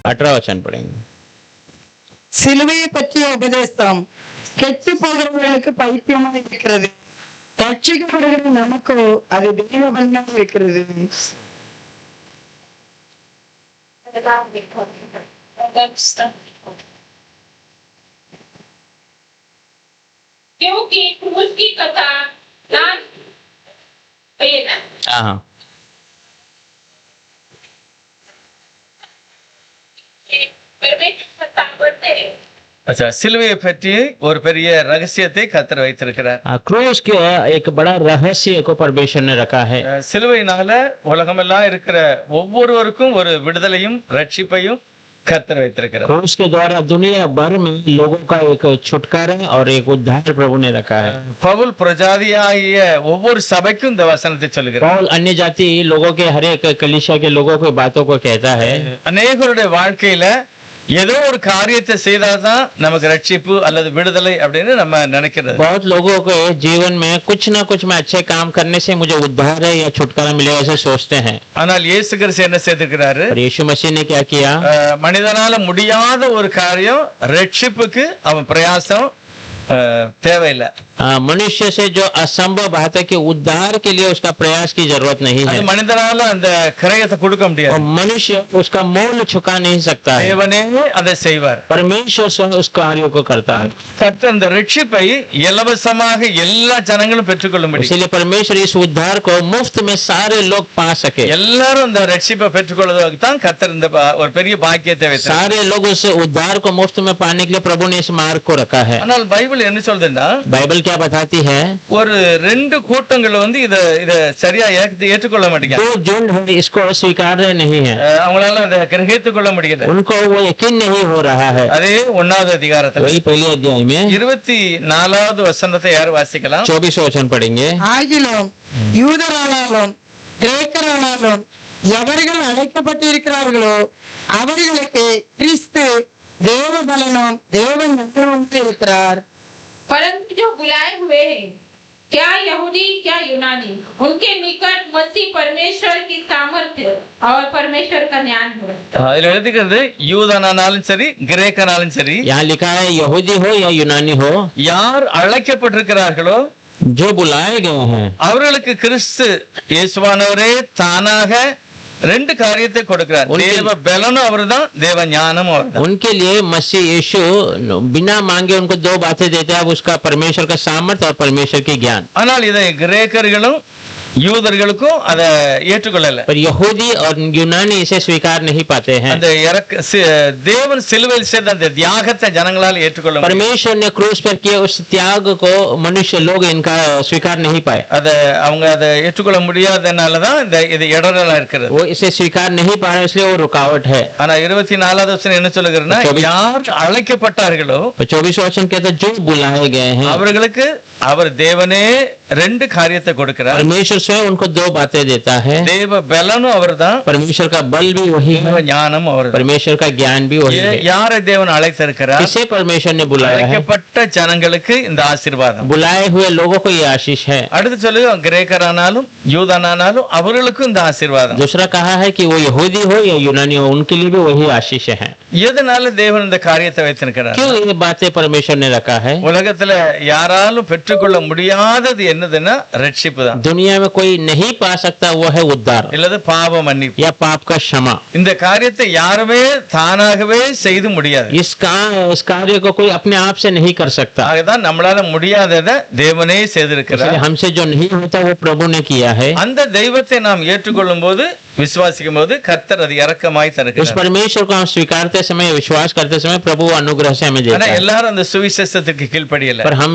18 वचन पढ़ेंगे। சிலுவையை பற்றிய உபதேசம் கெட்டு போகிறவர்களுக்கு பைத்தியமாக இருக்கிறது, ரட்சிக்கப்படுகிற நமக்கோ அது தெய்வ பலனாக இருக்கிறது. क्योंकि क्रूस की कथा लाल हाँ अच्छा, சிலுவையை பற்றி ஒரு பெரிய ரகசியத்தை கர்த்தர் வைத்திருக்கிறார். क्रूस के एक बड़ा रहस्य को परमेश्वर ने रखा है। சிலுவையினால உலகமெல்லாம் இருக்கிற ஒவ்வொருவருக்கும் ஒரு விடுதலையும் ரட்சிப்பையும் கர்த்தர் வைத்திருக்கிறார். क्रूस के द्वारा दुनिया भर में लोगों का एक छुटकारा और एक उद्धार प्रभु ने रखा है। பவுல் பிரஜாதியாகிய ஒவ்வொரு சபைக்கும் இந்த வசனத்தை சொல்லுகிறார். पौल अन्य जाति लोगों के हर एक कलीसिया के लोगों को बातों को कहता है। அநேகருடைய வாழ்க்கையில ஏதோ ஒரு காரியத்தை செய்தாதான் நமக்கு ரட்சிப்பு அல்லது விடுதலை அப்படின்னு நம்ம நினைக்கிறது. बहुत लोगों के जीवन में कुछ ना कुछ में अच्छे काम करने से मुझे उद्धार है या छुटकारा मिलेगा ऐसे सोचते हैं। ஆனால் இயேசு கிறிஸ்து என்ன செய்திருக்கிறாரு? और यीशु मसीह ने क्या किया? மனிதனால முடியாத ஒரு காரியம் ரட்சிப்புக்கு அவன் பிரயாசம் தேவையில்லை. मनुष्य से जो असंभव बात है कि उद्धार के लिए उसका प्रयास की जरूरत नहीं है। மனிதனால அந்த கிரயத்தை கொடுக்க முடியாது. मनुष्य उसका मोल चुका नहीं सकता है, தேவனே அதை செய்வார். परमेश्वर स्वयं उस कार्य को करता है। கர்த்தர் அந்த ரட்சிப்பை இலவசமாக எல்லா ஜனங்களும் பெற்றுக்கொள்ளும்படி, इसलिए परमेश्वर इस उद्धार को मुफ्त में सारे लोग पा सके, எல்லாரும் அந்த ரட்சிப்பை பெற்றுக்கொள்வதற்கு தான் கர்த்தர் இந்த ஒரு பெரிய பாக்கியத்தை வைத்தார். सारे लोग उस उद्धार को मुफ्त में पाने के लिए प्रभु ने इस मार्ग को रखा है। ஆனால் பைபிள் என்ன சொல்றதுன்னா, बाइबल क्या बताती है? ஒரு ரெண்டு கூட்டங்கள் வந்து இத சரியா ஏற்றுக்கொள்ள மாட்டேங்க. दो झुंड है इसको स्वीकार नहीं है, அவங்களால அதை கிரகித்துக் கொள்ள முடியல. उनको वो यकीन नहीं हो रहा है। அதே 1வது அதிகாரத்துல वही पहले अध्याय में 24வது வசனத்தை யார் வாசிக்கலாம்? 24 वचन पढ़ेंगे। ஆகிலும் யூதரானாலும் கிரேக்கரானாலும் எவர்கள் அழைக்கப்பட்டிருக்கிறார்களோ அவர்களுக்கு கிறிஸ்து தேவ பலனும் தேவ ஞானமும் இருக்கிறார். परंतु जो बुलाए हुए हैं, क्या यहूदी क्या यूनानी, उनके निकट मसीह परमेश्वर की सामर्थ्य और परमेश्वर का ज्ञान है। அதுல எழுதிக்கிறது யூதனானாலும் சரி கிரேக்கனாலும் சரி, यहाँ लिखा है यहूदी हो या यूनानी हो, யார் அழைக்கப்பட்டிருக்கிறார்களோ जो बुलाए गए हैं அவர்களுக்கு கிறிஸ்து இயேசுவானவரே தானாக ரெண்டு காரியத்தை கொடுக்கிறார். தேவ பலனும் அவர்தான், தேவ ஞானமும் அவர்தான். उनके लिए मसीह यीशु बिना मांगे उनको दो बातें देते हैं, उसका परमेश्वर का सामर्थ्य और परमेश्वर की ज्ञान। ஆனால் இதை கிரேக்கர்களும் யூதர்களுக்கும் அதை ஏற்றுக்கொள்ளல. पर यहूदी और यूनानी इसे स्वीकार नहीं पाते हैं। அந்த தேவன் சிலுவையில் செய்த அந்த தியாகத்தை ஜனங்களால் ஏற்றுக்கொள்ள முடியல. परमेश्वर ने क्रूस पर किए उस त्याग को मनुष्य लोग इनका स्वीकार नहीं पाए, அவங்க அதை ஏற்றுக்கொள்ள முடியாதனாலதான் இது இடரலா இருக்கிறது. वो इसे स्वीकार नहीं पा रहे, इसलिए वो रुकावट है। ஆனா 24வது வசனம் என்ன சொல்லுகிறதுன்னா, யார் அழைக்கப்பட்டார்களோ 24 वचन कहता है जो बुलाए गए हैं அவர்களுக்கு அவர் தேவனே ரெண்டு காரியத்தை கொடுக்கிறார். परमेश्वर स्वयं उनको दो बातें देता है, தேவ பலனும் அவர்தான், परमेश्वर का बल भी वही है, தேவ ஞானம் அவர்தான். परमेश्वर का ज्ञान भी वही है। யாரை தேவன் அழைத்திருக்கிறார்? किसे परमेश्वर ने बुलाया है? அழைக்கப்பட்ட ஜனங்களுக்கு இந்த ஆசீர்வாதம். बुलाए हुए लोगों को ये आशीष है। அடுத்து சொல்லுங்க, கிரேக்கரானாலும் யூதனானாலும் அவர்களுக்கும் இந்த ஆசீர்வாதம். दूसरा कहा है कि वो यहूदी हो या यूनानी हो, उनके लिए भी वही आशीष है। எதனால தேவன் இந்த காரியத்தை வைத்திருக்கிறார்? क्यों ये बातें परमेश्वर ने रखा है? உலகத்துல யாராலும் பெற்றுக்கொள்ள முடியாதது என்னதுன்னா ரட்சிப்பு தான். दुनिया में कोई नहीं पा सकता, वो है उद्धार இல்லது பாவ மன்னிப்பு. या पाप का क्षमा। இந்த காரியத்தை யாருமே தானாகவே செய்து முடியாது. इस कार्य को कोई अपने आप से नहीं कर सकता, ஆகதான் நம்மளால முடியாததை தேவனே செய்திருக்கிறார். इसलिए हमसे जो नहीं होता वो प्रभु ने किया है। அந்த தெய்வத்தை நாம் ஏற்றுக்கொள்ளும் போது, விசுவாசிக்கும் போது கர்த்தர் அது இரக்கமாய் उस தருகிறார். परमेश्वर को हम स्वीकारते समय, विश्वास करते समय प्रभु अनुग्रह से हमें देता ஆனா है। எல்லாரும் அந்த சுவிசேஷத்துக்கு கீழ்ப்படியல. पर हम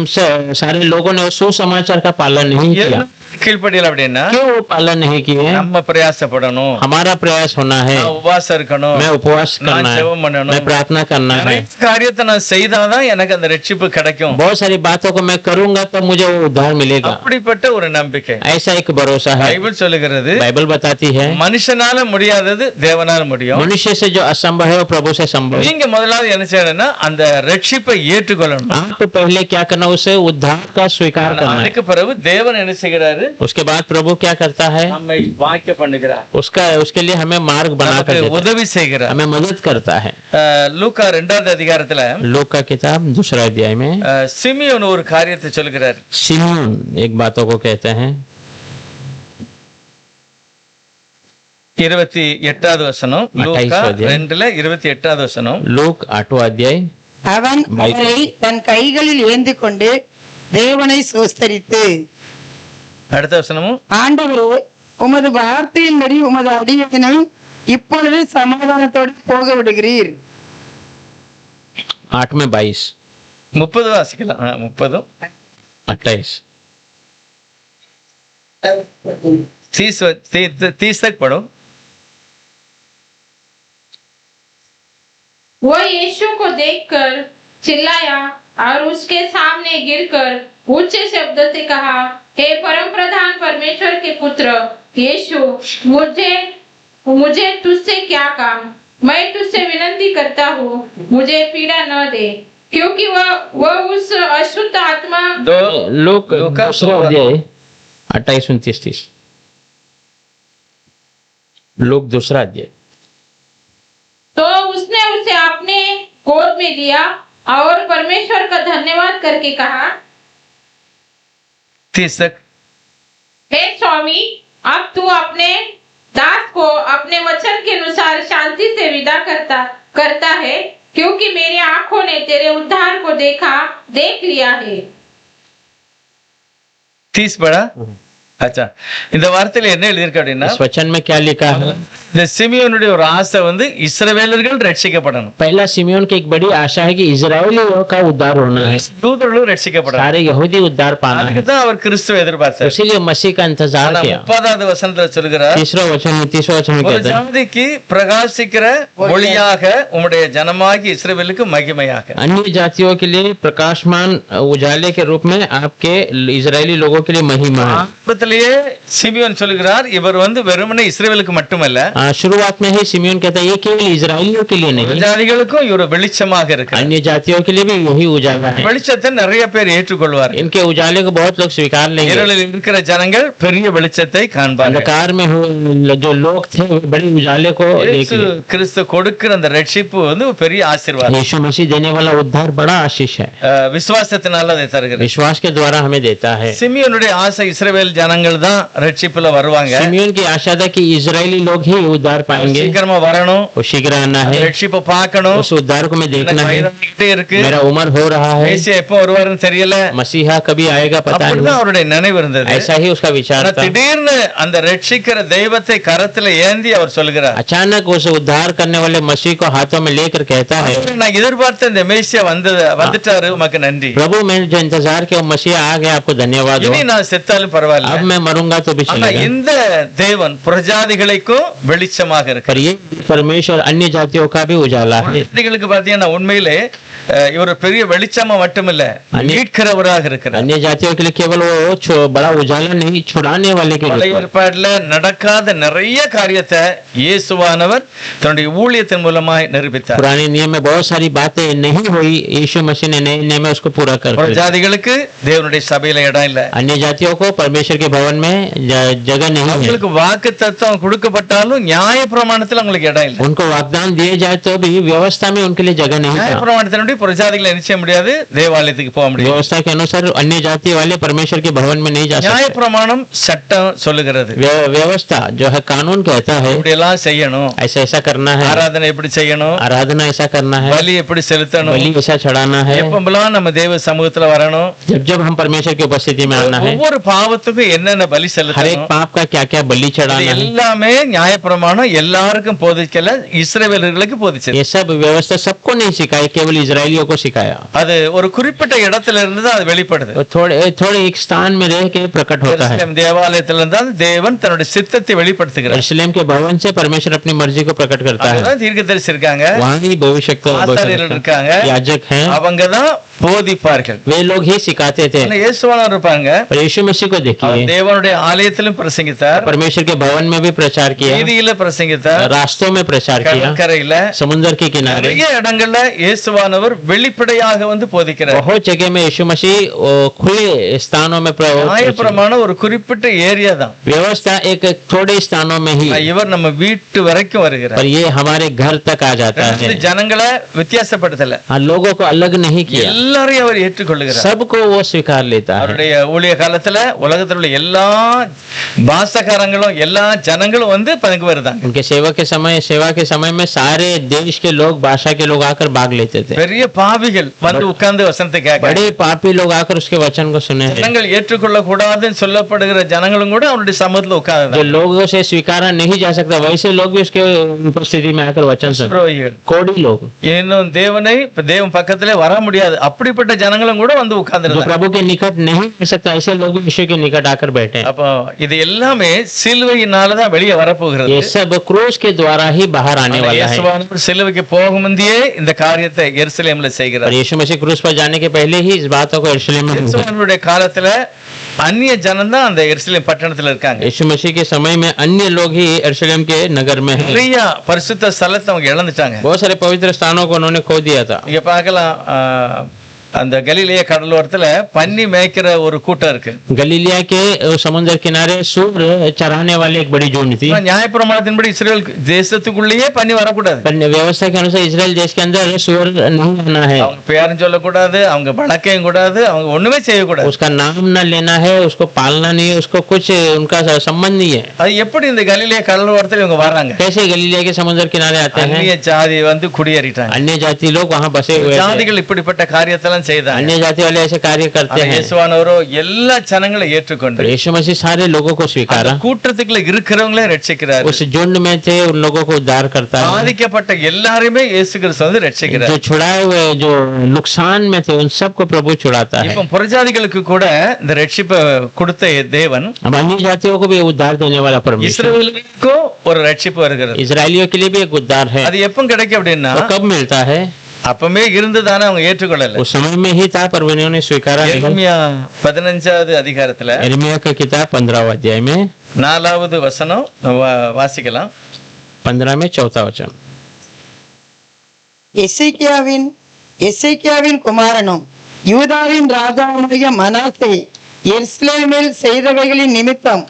सारे लोगों ने उस सुसमाचार का पालन नहीं किया। கீழ்ப்படியல அப்படின்னா क्यों वो पालन नहीं किए? நம்ம பிரயாசப்படணும், हमारा प्रयास होना है, நான் உபவாசம் இருக்கணும், मैं उपवास करना நான் है, ஜெபம் பண்ணணும், मैं प्रार्थना करना है। நிறைய காரியத்தை நான் செய்தாதான் எனக்கு அந்த ரட்சிப்பு கிடைக்கும். बहुत सारी बातों को मैं करूंगा तब मुझे वो उद्धार मिलेगा, அப்படிப்பட்ட ஒரு நம்பிக்கை ऐसा एक भरोसा है। பைபிள் சொல்லுகிறது. बाइबल बताती है மனுஷனால முடியாதது தேவனால முடியும். मनुष्य से जो असंभव है वो प्रभु से संभव है। நீங்க முதலாவது என்ன செய்யணும்னா அந்த ரட்சிப்பை ஏற்றுக்கொள்ளணும். आप पहले क्या करना, उसे उद्धार का स्वीकार करना है। அதுக்கு பிறகு தேவன் என்ன செய்கிறாரு? उसके बाद प्रभु क्या करता है, நம்மை வாக்கிய பண்ணுகிறார், उसके लिए हमें मार्ग बना कर நமக்கு देता है, உதவி செய்கிறார். हमें मदद करता है। லூக்கா 2வது அதிகாரத்துல लोक का किताब 2 अध्याय में சிமியோன் ஒரு காரியத்தை சொல்கிறார். सिमोन एक बातों को कहते हैं। 28வது வசனம், லூக்கா 2:28வது வசனம். लोक 8वां अध्याय। அவன் அவரை தன் கைகளில் ஏந்தி கொண்டு தேவனை சோஸ்தரித்து, அடுத்த வசனமும், ஆண்டவரே உமது வார்த்தையின்படி உமது அடியவனை இப்பொழுது சமாதானத்தோடு போக விடுகிறீர். 8 में 22, 30 வாசிக்கலாம். 30, 28। 30 तक पढ़ो। वो यीशु को देखकर चिल्लाया और उसके सामने गिरकर ऊंचे शब्द से कहा, हे परम प्रधान परमेश्वर के पुत्र यीशु, मुझे तुझसे क्या काम? मैं तुझसे विनती करता हूँ, मुझे पीड़ा न दे, क्योंकि वह उस अशुद्ध आत्मा। लोक 2 अध्याय 28, 29, 30। लोक 2 अध्याय। तो उसने उसे अपने गोद में लिया और परमेश्वर का धन्यवाद करके कहा, 30 तक। हे स्वामी, अब तू अपने दास को अपने वचन के अनुसार शांति से विदा करता है, क्योंकि मेरी आंखों ने तेरे उद्धार को देख लिया है। 30 पढ़ा। अच्छा, இந்த வார்த்தையில என்ன எழுதிருக்கு அப்படின்னா, इस वचन में क्या लिखा है, இந்த சிமியோனுடைய ஒரு ஆசை வந்து இஸ்ரவேலர்கள் ரட்சிக்கப்படணும். पहला सिमियोन की एक बड़ी आशा है कि इजरायलियों का उद्धार होना है, யூதர்களும் ரட்சிக்கப்படணும். सारे यहूदी उद्धार पाना है। அதுக்கு தான் அவர் கிறிஸ்துவை எதிர்பார்த்தார். इसीलिए मसीह का इंतजार किया। 30வது வசனத்துல சொல்கிறார், 3रा वचन में 30वां वचन में ஒரு कहते हैं, ஜாதிக்கு பிரகாசிக்கிற ஒளியாக உம்முடைய ஜனமாகி இஸ்ரவேலுக்கு மகிமையாக। अन्य जातियों के लिए प्रकाशमान उजाले के रूप में आपके इजरायली लोगों के लिए महिमा है। ஆரம்பத்திலேயே சிமியோன் சொல்கிறார், இவர் வந்து வெறுமனே இஸ்ரவேலுக்கு மட்டுமல்ல, शुरुआत में ही सिमियोन कहता है ये केवल इजरायलियों के लिए नहीं, ஜாதிகளுக்கும் இவர் வெளிச்சமாக இருக்கிறார்। अन्य जातियों के लिए भी यही उजाला है। வெளிச்சத்தை நிறைய பேர் ஏற்றுக்கொள்வார். इनके उजाले को बहुत लोग स्वीकार लेंगे। இருளில் இருக்கிற ஜனங்கள் பெரிய வெளிச்சத்தை காண்பார்கள். अंधकार में जो लोग थे वो बड़े उजाले को देखेंगे। கிறிஸ்து கொடுக்கிற அந்த ரட்சிப்பு வந்து ஒரு பெரிய ஆசீர்வாதம். यीशु मसीह देने वाला उद्धार बड़ा आशीष है, விசுவாசத்தினால அதை தருகிறது। विश्वास के द्वारा हमें देता है। சிமியோனுடைய ஆசை இஸ்ரவேல் ஜனங்கள் தான் ரட்சிப்புல வருவாங்க। सिमियोन की आशा था कि इजरायली लोग ही उद्धार पाएंगे, சீக்கிரமா வரணும், वो शीघ्र आना है, ரட்சிப்பை பார்க்கணும், उस उद्धार को मैं देखना है, இருக்கு, मेरा उम्र हो रहा है, மேசியா எப்போ வருவாருன்னு தெரியல, मसीहा कभी आएगा पता அப்படிதான் नहीं, அவருடைய நினைவு இருந்தது। ऐसा ही उसका विचार ஆனா था। திடீர்னு அந்த ரட்சிக்கிற தெய்வத்தை கரத்துல ஏந்தி அவர் சொல்கிறார், अचानक उस उद्धार करने वाले मसीह को हाथों में लेकर कहता है, நான் எதிர்பார்த்த இந்த மேசியா வந்துட்டாரு, உமக்கு நன்றி, प्रभु मैंने जो इंतजार किया मसीह आ गया, आपको धन्यवाद हो, இனி நான் செத்தாலும் பரவாயில்ல, अब मैं मरूंगा तो भी ஆனா चलेगा। இந்த தேவன் பிரஜாதிகளுக்கும் வெளிச்சமாக पर இருக்கிறார்। ये परमेश्वर अन्य जातियों का भी उजाला है। பிரஜாதிகளுக்கு பாத்தீங்கன்னா உண்மையிலே இவர் பெரிய வெளிச்சமா மட்டுமில்ல, மீட்கிறவராக இருக்கிறார்। अन्य जातियों के लिए केवल वो बड़ा उजाला नहीं, छुड़ाने वाले के பழைய लिए। ஏற்பாட்டுல நடக்காத நிறைய காரியத்தை இயேசுவானவர் தன்னுடைய ஊழியத்தின் மூலமாய் நிரூபித்தார்। पुराने नियम में बहुत सारी बातें नहीं हुई, यीशु मसीह ने नए नियम में उसको पूरा कर दिया। பிரஜாதிகளுக்கு தேவனுடைய சபையில இடம் இல்ல, अन्य जातियों को परमेश्वर के भवन में जगह नहीं है, அவங்களுக்கு வாக்கு தத்துவம் கொடுக்கப்பட்டாலும் நியாய பிரமாணத்துல அவங்களுக்கு இடம் இல்ல। उनको वाग्दान दिए जाए तो भी व्यवस्था में उनके लिए जगह नहीं நியாய है। பிரமாணத்தினுடைய பிரஜாதிகளை நிச்சய முடியாது, தேவாலயத்துக்கு போக முடியாது। व्यवस्था के अनुसार अन्य जाति वाले परमेश्वर के भवन में नहीं जा நியாய सकते। பிரமாணம் சட்டம் சொல்லுகிறது, व्यवस्था जो है कानून कहता है இப்படி எல்லாம் செய்யணும், ऐसा ऐसा करना है, ஆராதனை எப்படி செய்யணும், आराधना ऐसा करना है, பலி எப்படி செலுத்தணும், बलि ऐसा चढ़ाना है, எப்பெல்லாம் நம்ம தேவ சமூகத்துல வரணும், जब जब हम परमेश्वर की उपस्थिति में आना है, ஒவ்வொரு பாவத்துக்கும் என்னென்ன பலி हर एक செலுத்தணும், पाप का क्या क्या बलि இது चढ़ाना है, எல்லாமே நியாய பிரமாணம் எல்லாருக்கும் போதிக்கல, இஸ்ரவேலர்களுக்கு போதிச்சது। ये सब व्यवस्था सबको नहीं सिखाई, केवल इजरायलियों को सिखाया। அது ஒரு குறிப்பிட்ட இடத்துல இருந்து தான் அது வெளிப்படுது। वो थोड़े एक स्थान में रह के प्रकट होता है। எருசலேம் தேவாலயத்திலிருந்து தான் தேவன் தன்னுடைய சித்தத்தை வெளிப்படுத்துகிறார்। यरूशलेम के भवन से परमेश्वर अपनी मर्जी को प्रकट करता है। அதுதான் தீர்க்கதரிசி இருக்காங்க, वहाँ ही भविष्यवक्ता ஆசாரியர்கள் இருக்காங்க, याजक हैं, அவங்க தான் போதிப்பார்கள். वे लोग ही सिखाते थे। ஆனா இயேசுவானவர் இருப்பாங்க, पर यीशु मसीह को அவர் देखिए, தேவனுடைய ஆலயத்திலும் பிரசங்கித்தார், परमेश्वर के भवन में भी प्रचार किया, வீதியில பிரசங்கித்தார், रास्तों में प्रचार किया, கடற்கரையில समुद्र के किनारे, நிறைய இடங்கள்ல இயேசுவானவர் வெளிப்படையாக வந்து போதிக்கிறார். बहुत जगह में यीशु मसीह खुले स्थानों में நியாயப்பிரமாண ஒரு குறிப்பிட்ட ஏரியா தான், व्यवस्था एक थोड़े स्थानों में ही, இவர் நம்ம வீட்டு வரைக்கும் வருகிறார். पर ये हमारे घर तक आ जाता है। ஜனங்களை வித்தியாசப்படுத்தல, हाँ, लोगों को अलग नहीं किया, எல்லாரையும் அவர் ஏற்றுக்கொள்கிறார். सबको वो स्वीकार लेता है। அவருடைய ஊழிய காலத்துல உலகத்தில் உள்ள எல்லா பாஷக்காரங்களும் எல்லா ஜனங்களும் வந்து பங்கு வருதாங்க. उनके सेवा के समय में सारे देश के लोग, भाषा के लोग आकर भाग लेते थे। பெரிய பாவிகள் வந்து உட்கார்ந்து வசனத்தை கேட்க, बड़े पापी लोग आकर उसके वचन को सुने हैं। ஜனங்கள் ஏற்றுக்கொள்ள கூடாதுன்னு சொல்லப்படுகிற ஜனங்களும் கூட அவருடைய சமூகத்துல जो உட்கார்ந்து, लोगों से स्वीकारा नहीं जा सकता वैसे लोग भी उसके उपस्थिति में आकर वचन सुन, कोड़ी लोग இன்னும் தேவனை தேவன் பக்கத்திலே வர முடியாது அப்படிப்பட்ட ஜனங்களும் கூட வந்து जो உட்கார்ந்து. प्रभु के निकट नहीं आ सकता ऐसे लोग भी यीशु के निकट आकर बैठे हैं। அப்போ இது எல்லாமே சிலுவையினாலதான் வெளியே வரப்போகிறது. ये सब क्रूस के द्वारा ही बाहर आने वाला है। இயேசுவானவர் சிலுவைக்கு போகும் முந்தையே இந்த காரியத்தை எருசலேம்ல और செய்கிறார். यीशु मसीह क्रूस पर जाने के पहले ही इस बातों को यरूशलेम में हुआ। இயேசுவானவருடைய காலத்துல அந்நிய ஜனம் தான் அந்த எருசலேம் பட்டணத்துல இருக்காங்க. यीशु मसीह के समय में अन्य लोग ही यरूशलेम के नगर में हैं। நிறைய பரிசுத்த ஸ்தலத்தை அவங்க இழந்துட்டாங்க. बहुत सारे पवित्र स्थानों को उन्होंने खो दिया था। இங்க பார்க்கலாம், அந்த கலிலேய கடலோரத்துல பன்னி மேய்க்கிற ஒரு கூட்டம் இருக்கு. गलीलिया के समुद्र किनारे सूर चराने वाले एक बड़ी झुंड थी। நியாயப்பிரமாணத்தின்படி இஸ்ரேல் தேசத்துக்குள்ளேயே பன்னி வரக்கூடாது, पर व्यवस्था के अनुसार इजराइल देश के अंदर सूर नहीं आना है, அவங்க பேரும் சொல்லக்கூடாது, அவங்க வழக்கையும் கூடாது, அவங்க ஒண்ணுமே செய்யக்கூடாது. उसका नाम न लेना है, उसको पालना नहीं है, उसको कुछ उनका संबंध नहीं है। அது எப்படி இந்த கலிலேய கடலோரத்துல இவங்க வராங்க? कैसे गलीलिया के समुद्र किनारे आते हैं? அந்நிய ஜாதி வந்து குடியேறிட்டாங்க. अन्य जाति लोग वहाँ बसे हुए थे। ஜாதிகள் இப்படிப்பட்ட காரியத்தெல்லாம் செய்தாங்க. अन्य जाति वाले ऐसे कार्य करते हैं। இயேசுவானவரோ எல்லா ஜனங்களை ஏற்றுக்கொண்டு पर यीशु मसीह सारे लोगों को स्वीकारा, கூட்டத்துக்குள்ள இருக்கிறவங்களே ரட்சிக்கிறார். उस झुंड में थे उन लोगों को उद्धार करता है। பாதிக்கப்பட்ட எல்லாரையுமே இயேசு கிறிஸ்து வந்து ரட்சிக்கிறார். जो छुड़ाए हुए, जो नुकसान में थे, उन सबको प्रभु छुड़ाता है। இப்போ புறஜாதிகளுக்கு கூட இந்த ரட்சிப்பை கொடுத்த தேவன் अब अन्य जातियों को भी उद्धार देने वाला परमेश्वर, இஸ்ரவேலுக்கும் ஒரு ரட்சிப்பு வருகிறது. इजरायलियों के लिए भी एक उद्धार है। அது எப்போ கிடைக்கும் அப்படின்னா, वो कब मिलता है? அப்பமே இருந்துதானே அவங்க ஏற்றுக்கொள்ளல. उस समय में ही था पर उन्होंने स्वीकारा नहीं। எரேமியா 15வது அதிகாரத்துல यिर्मयाह का किताब 15वां अध्याय में 4வது வசனம் வாசிக்கலாம். 15 में 4था वचन। எசேக்கியாவின் குமாரனும் யூதாவின் ராஜாவுடைய மனாசே எருசலேமில் செய்தவைகளின் நிமித்தம்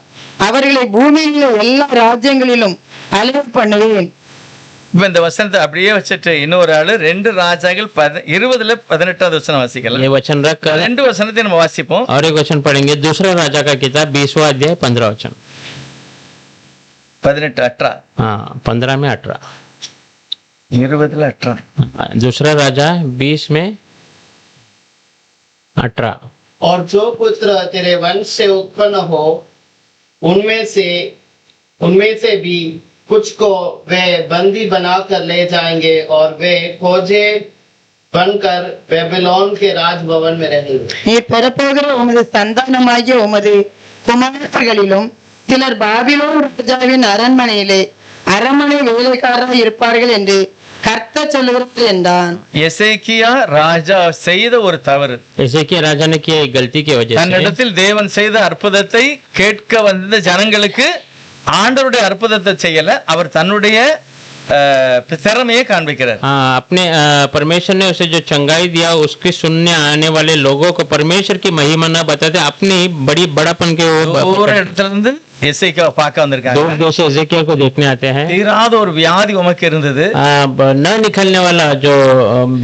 அவர்களை பூமியில் உள்ள எல்லா ராஜ்யங்களிலும் அலைய பண்ணுவேன். இப்ப இந்த வசனத்தை அப்படியே வச்சுட்டு இன்னொரு ஆளு 2 ராஜாக்கள் 20:18 வசனம் வாசிக்கலாம். ये वचन रख कर 2 வசனத்தை நம்ம வாசிப்போம். और एक वचन पढ़ेंगे। दूसरा राजा का किताब 20वां अध्याय 15 वचन। 18:18 हाँ, 15 में 18। 20:18 दूसरा राजा 20 में 18। और जो पुत्र तेरे वंश से उत्पन्न हो उनमें से भी कुछ को वे बंदी बनाकर ले जाएंगे और वे खोजे बनकर बेबीलोन के राजभवन में रहेंगे. நீர் பெறப்போகிற உமது சந்தானமாகிய உமது குமாரர்களிலும் சிலர் பாபிலோன் ராஜாவின் அரண்மனையிலே அரண்மனை வேலைக்காரராய் இருப்பார்கள் என்று கர்த்தர் சொல்லுகிறார் என்றான். எசேக்கியா ராஜா செய்த ஒரு தவறு. எசேக்கியா ராஜா ने किया एक गलती की वजह से தன்னிடத்தில் தேவன் செய்த அற்புதத்தை கேட்க வந்த ஜனங்களுக்கு ஆண்டவருடைய அற்புதத்தை செய்யல, அவர் தன்னுடைய திறமையை காண்பிக்கிறார். अपने परमेश्वर ने उसे जो चंगाई दिया उसकी सुनने आने वाले लोगों को परमेश्वर की महिमा न बताते अपनी बड़ी बड़ापन के ஒவ்வொரு இடத்துல இருந்து எசேக்கியாவை பார்க்க வந்திருக்காங்க. दूर दूर से एजेकिया को देखने आते हैं। தீராத ஒரு வியாதி உமக்கு இருந்தது, न निकलने वाला जो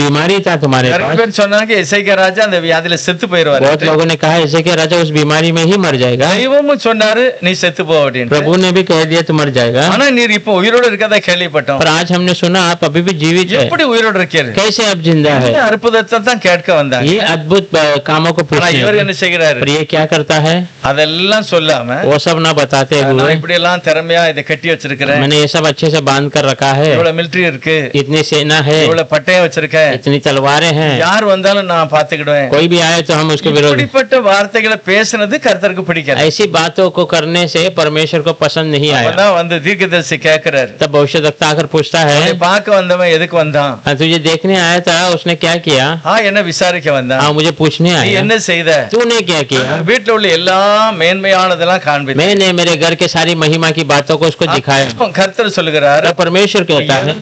बीमारी था तुम्हारे நிறைய पास। பேர் சொன்னாங்க எசேக்கியா ராஜா அந்த வியாதியில செத்து போயிடுவாரு. बहुत लोगों ने कहा एजेकिया राजा उस बीमारी में ही मर जाएगा। தெய்வமும் சொன்னாரு நீ செத்து போ அப்படின்னு. प्रभु ने भी कह दिया तू मर जाएगा। ஆனா நீர் இப்போ உயிரோடு இருக்கதா கேள்விப்பட்டோம். पर आज हमने सुना आप अभी भी जीवित है। எப்படி உயிரோடு இருக்கீங்க? कैसे आप जिंदा है? இந்த அற்புதத்தை தான் கேட்க வந்தாங்க. ये अद्भुत कामों को ஆனா இவர் पूछने। என்ன செய்கிறாரு? पर ये क्या करता है? அதெல்லாம் சொல்லாம वो सब ना बताते நான் हुए இப்படி எல்லாம் திறமையா இதை கட்டி வச்சிருக்கிறேன், मैंने ये सब अच्छे से बांध कर रखा है, இவ்வளவு மிலிட்டரி இருக்கு, इतनी सेना है, இவ்வளவு பட்டயம் வச்சிருக்கேன், इतनी तलवारें हैं, யார் வந்தாலும் நான் பாத்துக்கிடுவேன். कोई भी आए तो हम उसके विरोध। இப்படிப்பட்ட வார்த்தைகளை பேசுனது கர்த்தருக்கு பிடிக்கல. ऐसी बातों को करने से परमेश्वर को पसंद नहीं आया। அப்பதான் வந்து தீர்க்கதரிசி கேட்கிறாரு, तब भविष्यवक्ता आकर पूछता है, உன்னை பார்க்க वंदவன் எதுக்கு வந்தான்? तुझे देखने आया था, उसने क्या किया? என்ன விசாரிக்க வந்தான்? हाँ, मुझे पूछने நீ आया, என்ன செய்த? तूने क्या किया? வீட்டுல உள்ள எல்லா மேன்மையானதெல்லாம் காண்பித்த. मैंने मेरे घर के सारी महिमा की बातों को उसको दिखाया। கர்த்தர் சொல்லுகிறார், तो परमेश्वर कहता है,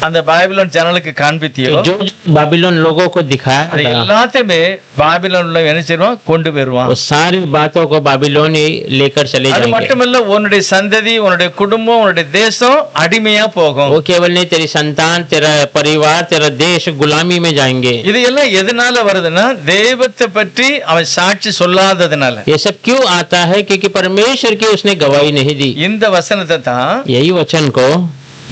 அந்த பாபிலோன் ஜனங்களுக்கு காண்பித்தியோ जो बाबिलोन लोगों को दिखाया அது था, எல்லாத்தையுமே பாபிலோன்ல என்ன செய்வான்? கொண்டு வருவான். वो सारी बातों को बाबिलोन ही लेकर चले அது जाएंगे। மட்டுமல்ல, உன்னுடைய சந்ததி, உன்னுடைய குடும்பம், உன்னுடைய தேசம் அடிமையா போகும். वो केवल नहीं, तेरी संतान, तेरा परिवार, तेरा देश गुलामी में जाएंगे। இது எல்லாம் எதனால வருதுன்னா, தெய்வத்தை பற்றி அவன் சாட்சி சொல்லாததுனால. ये सब क्यों आता है? क्योंकि परमेश्वर की उसने गवाही नहीं दी। இந்த वचனத்தை தான் यही वचन को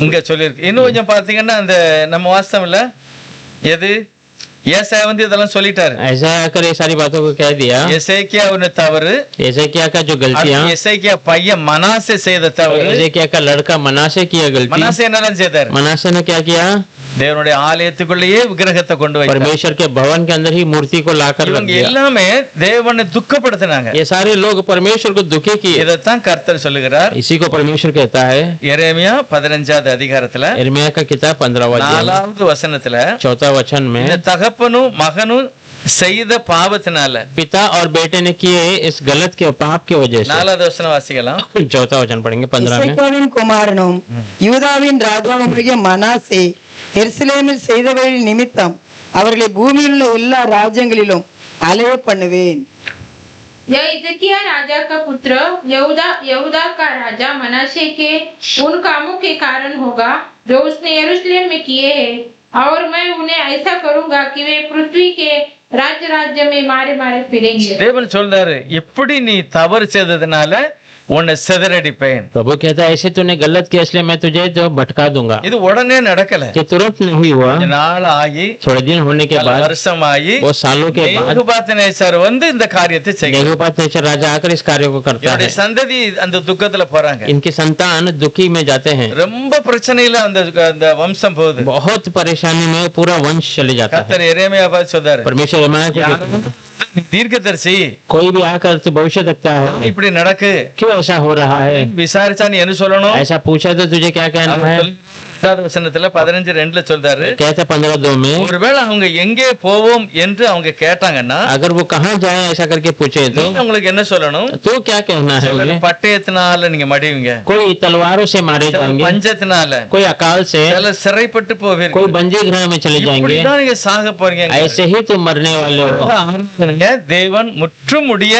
இங்க சொல்லிருக்கு. இன்னும் கொஞ்சம் பாத்தீங்கன்னா, அந்த நம்ம வாஸ்தவம்ல எது ஏசாயா வந்து இதெல்லாம் சொல்லிட்டாரு. ऐसा आकर ये सारी बातों को कह दिया। எசேக்கியா ஒன்னு தவறு, एजेकिया का जो गलतियां, எசேக்கியா பையன் மனாசே செய்த தவறு. एजेकिया का लड़का मनासे की गलती। மனாசே என்னெல்லாம் செய்தார்? मनासे ने क्या किया? தேவனுடைய ஆலயத்துக்குள்ளேயே விக்கிரகத்தை கொண்டு வைத்தார். परमेश्वर के भवन के अंदर ही मूर्ति को लाकर रख இவங்க दिया। எல்லாமே தேவனை துக்கப்படுத்தினாங்க. ये सारे लोग परमेश्वर को दुखी किए। இதைத்தான் கர்த்தர் சொல்லுகிறார். इसी को परमेश्वर कहता है எரேமியா 15வது அதிகாரத்துல यिर्मयाह का किताब 15वां अध्याय 4வது வசனத்துல, 4वां वचन में, இந்த தகப்பனும் மகனும் செய்த பாவத்தினால. पिता और बेटे ने किए इस गलत के पाप की वजह से। 4வது வசனம் வாசிக்கலாம். 4वां वचन पढ़ेंगे 15 में। இசைக்காவின் குமாரனும் யூதாவின் ராஜாவுமாகிய மனாசே எருசலேமில் செய்தவர்களின் நிமித்தம் அவர்களை பூமியில் உள்ள எல்லா ராஜ்யங்களிலும் அலைய பண்ணுவேன். यह हिजकिय्याह राजा का पुत्र यहूदा का राजा मनासे के उन कामों के कारण होगा जो उसने यरूशलेम में किए हैं, और मैं उन्हें ऐसा करूंगा कि वे पृथ्वी के राज्य में मारे मारे फिरेंगे। தேவன் சொல்றாரு, எப்படி நீ தவறு செய்ததுனால உன்னை சிதறடிப்பேன். प्रभु कहता है, ऐसे तूने गलत किया इसलिए मैं तुझे जो भटका दूंगा। இது உடனே நடக்கல. ये तुरंत नहीं हुआ, கொஞ்ச நாள் ஆகி, थोड़े दिन होने के பல बाद, வருஷம் ஆகி, वो सालों के बाद நேபுகாத்நேச்சார் வந்து இந்த காரியத்தை செய்கிறார். नेबूकदनेस्सर राजा आकर इस कार्य को करता है। இவருடைய சந்ததி அந்த துக்கத்துல போறாங்க. इनकी संतान दुखी में जाते हैं, ரொம்ப பிரச்சனையில அந்த வம்சம் போகுது. बहुत परेशानी में पूरा वंश चले जाता है। கர்த்தர் எரேமியா பார்த்து சொல்றாரு, परमेश्वर यिर्मयाह को कहता है, தீர்க்கதரிசி कोई भी आकर तो भविष्य देखता है, இப்படி நடக்கு, क्यों ऐसा हो रहा है? விசாரிச்சா நீ என்ன சொல்லணும்? ऐसा पूछा तो तुझे क्या कहना है? வசனத்துல 15:2 சொல்றாரு, कहता 15:2 में, ஒருவேளை அவங்க எங்கே போவோம் என்று அவங்க கேட்டாங்கன்னா, अगर वो कहाँ जाए ऐसा करके पूछे तो உங்களுக்கு என்ன சொல்லணும்? तो क्या कहना है उन्हें? பட்டயத்தினால நீங்க மடிவீங்க, कोई तलवारों से मारे जाएंगे, பஞ்சத்தினால, कोई अकाल से, சில சிறைப்பட்டு போவீர்கள், कोई बंदी गृह में चले जाएंगे। இப்படிதான் நீங்க சாக போறீங்க. ऐसे ही तुम मरने वाले हो। தேவன் முற்றுமுடிய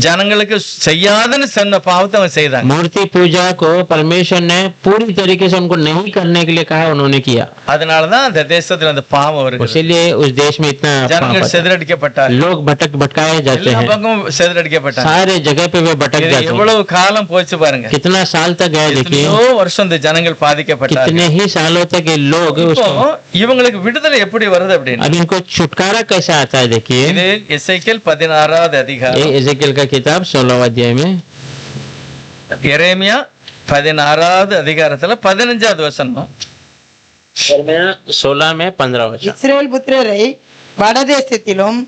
ஜனங்களுக்கு செய்யாதன்னு சொன்ன பாவத்தை அவன் செய்தாங்க. मूर्ति पूजा को परमेश्वर ने पूरी तरीके से उनको नहीं करने के लिए कहा, उन्होंने किया। அதனாலதான் அந்த தேசத்துல அந்த பாவம் வருது. इसीलिए उस देश में इतना ஜனங்கள் சிதறடிக்கப்பட்டார். लोग भटकाए जाते எல்லா हैं, பக்கமும் சிதறடிக்கப்பட்டார். सारे जगह पे वे भटक जाते हैं। எவ்வளவு காலம் போச்சு பாருங்க. कितना साल तक गए देखिए, எத்தனையோ வருஷம் இந்த ஜனங்கள் பாதிக்கப்பட்டார். कितने ही सालों तक ये लोग இப்போ उसको, இவங்களுக்கு விடுதலை எப்படி வருது அப்படின்னு, अब इनको छुटकारा कैसे आता है देखिए। இது எசேக்கியேல் 16வது அதிகாரம், ये एजेकियेल का किताब 16वां अध्याय में, எரேமியா 16வது அதிகாரத்துல 15வது வசனம், 16 में 15 वचन। இஸ்ரேல் புத்திரரை வடதேசத்திலும்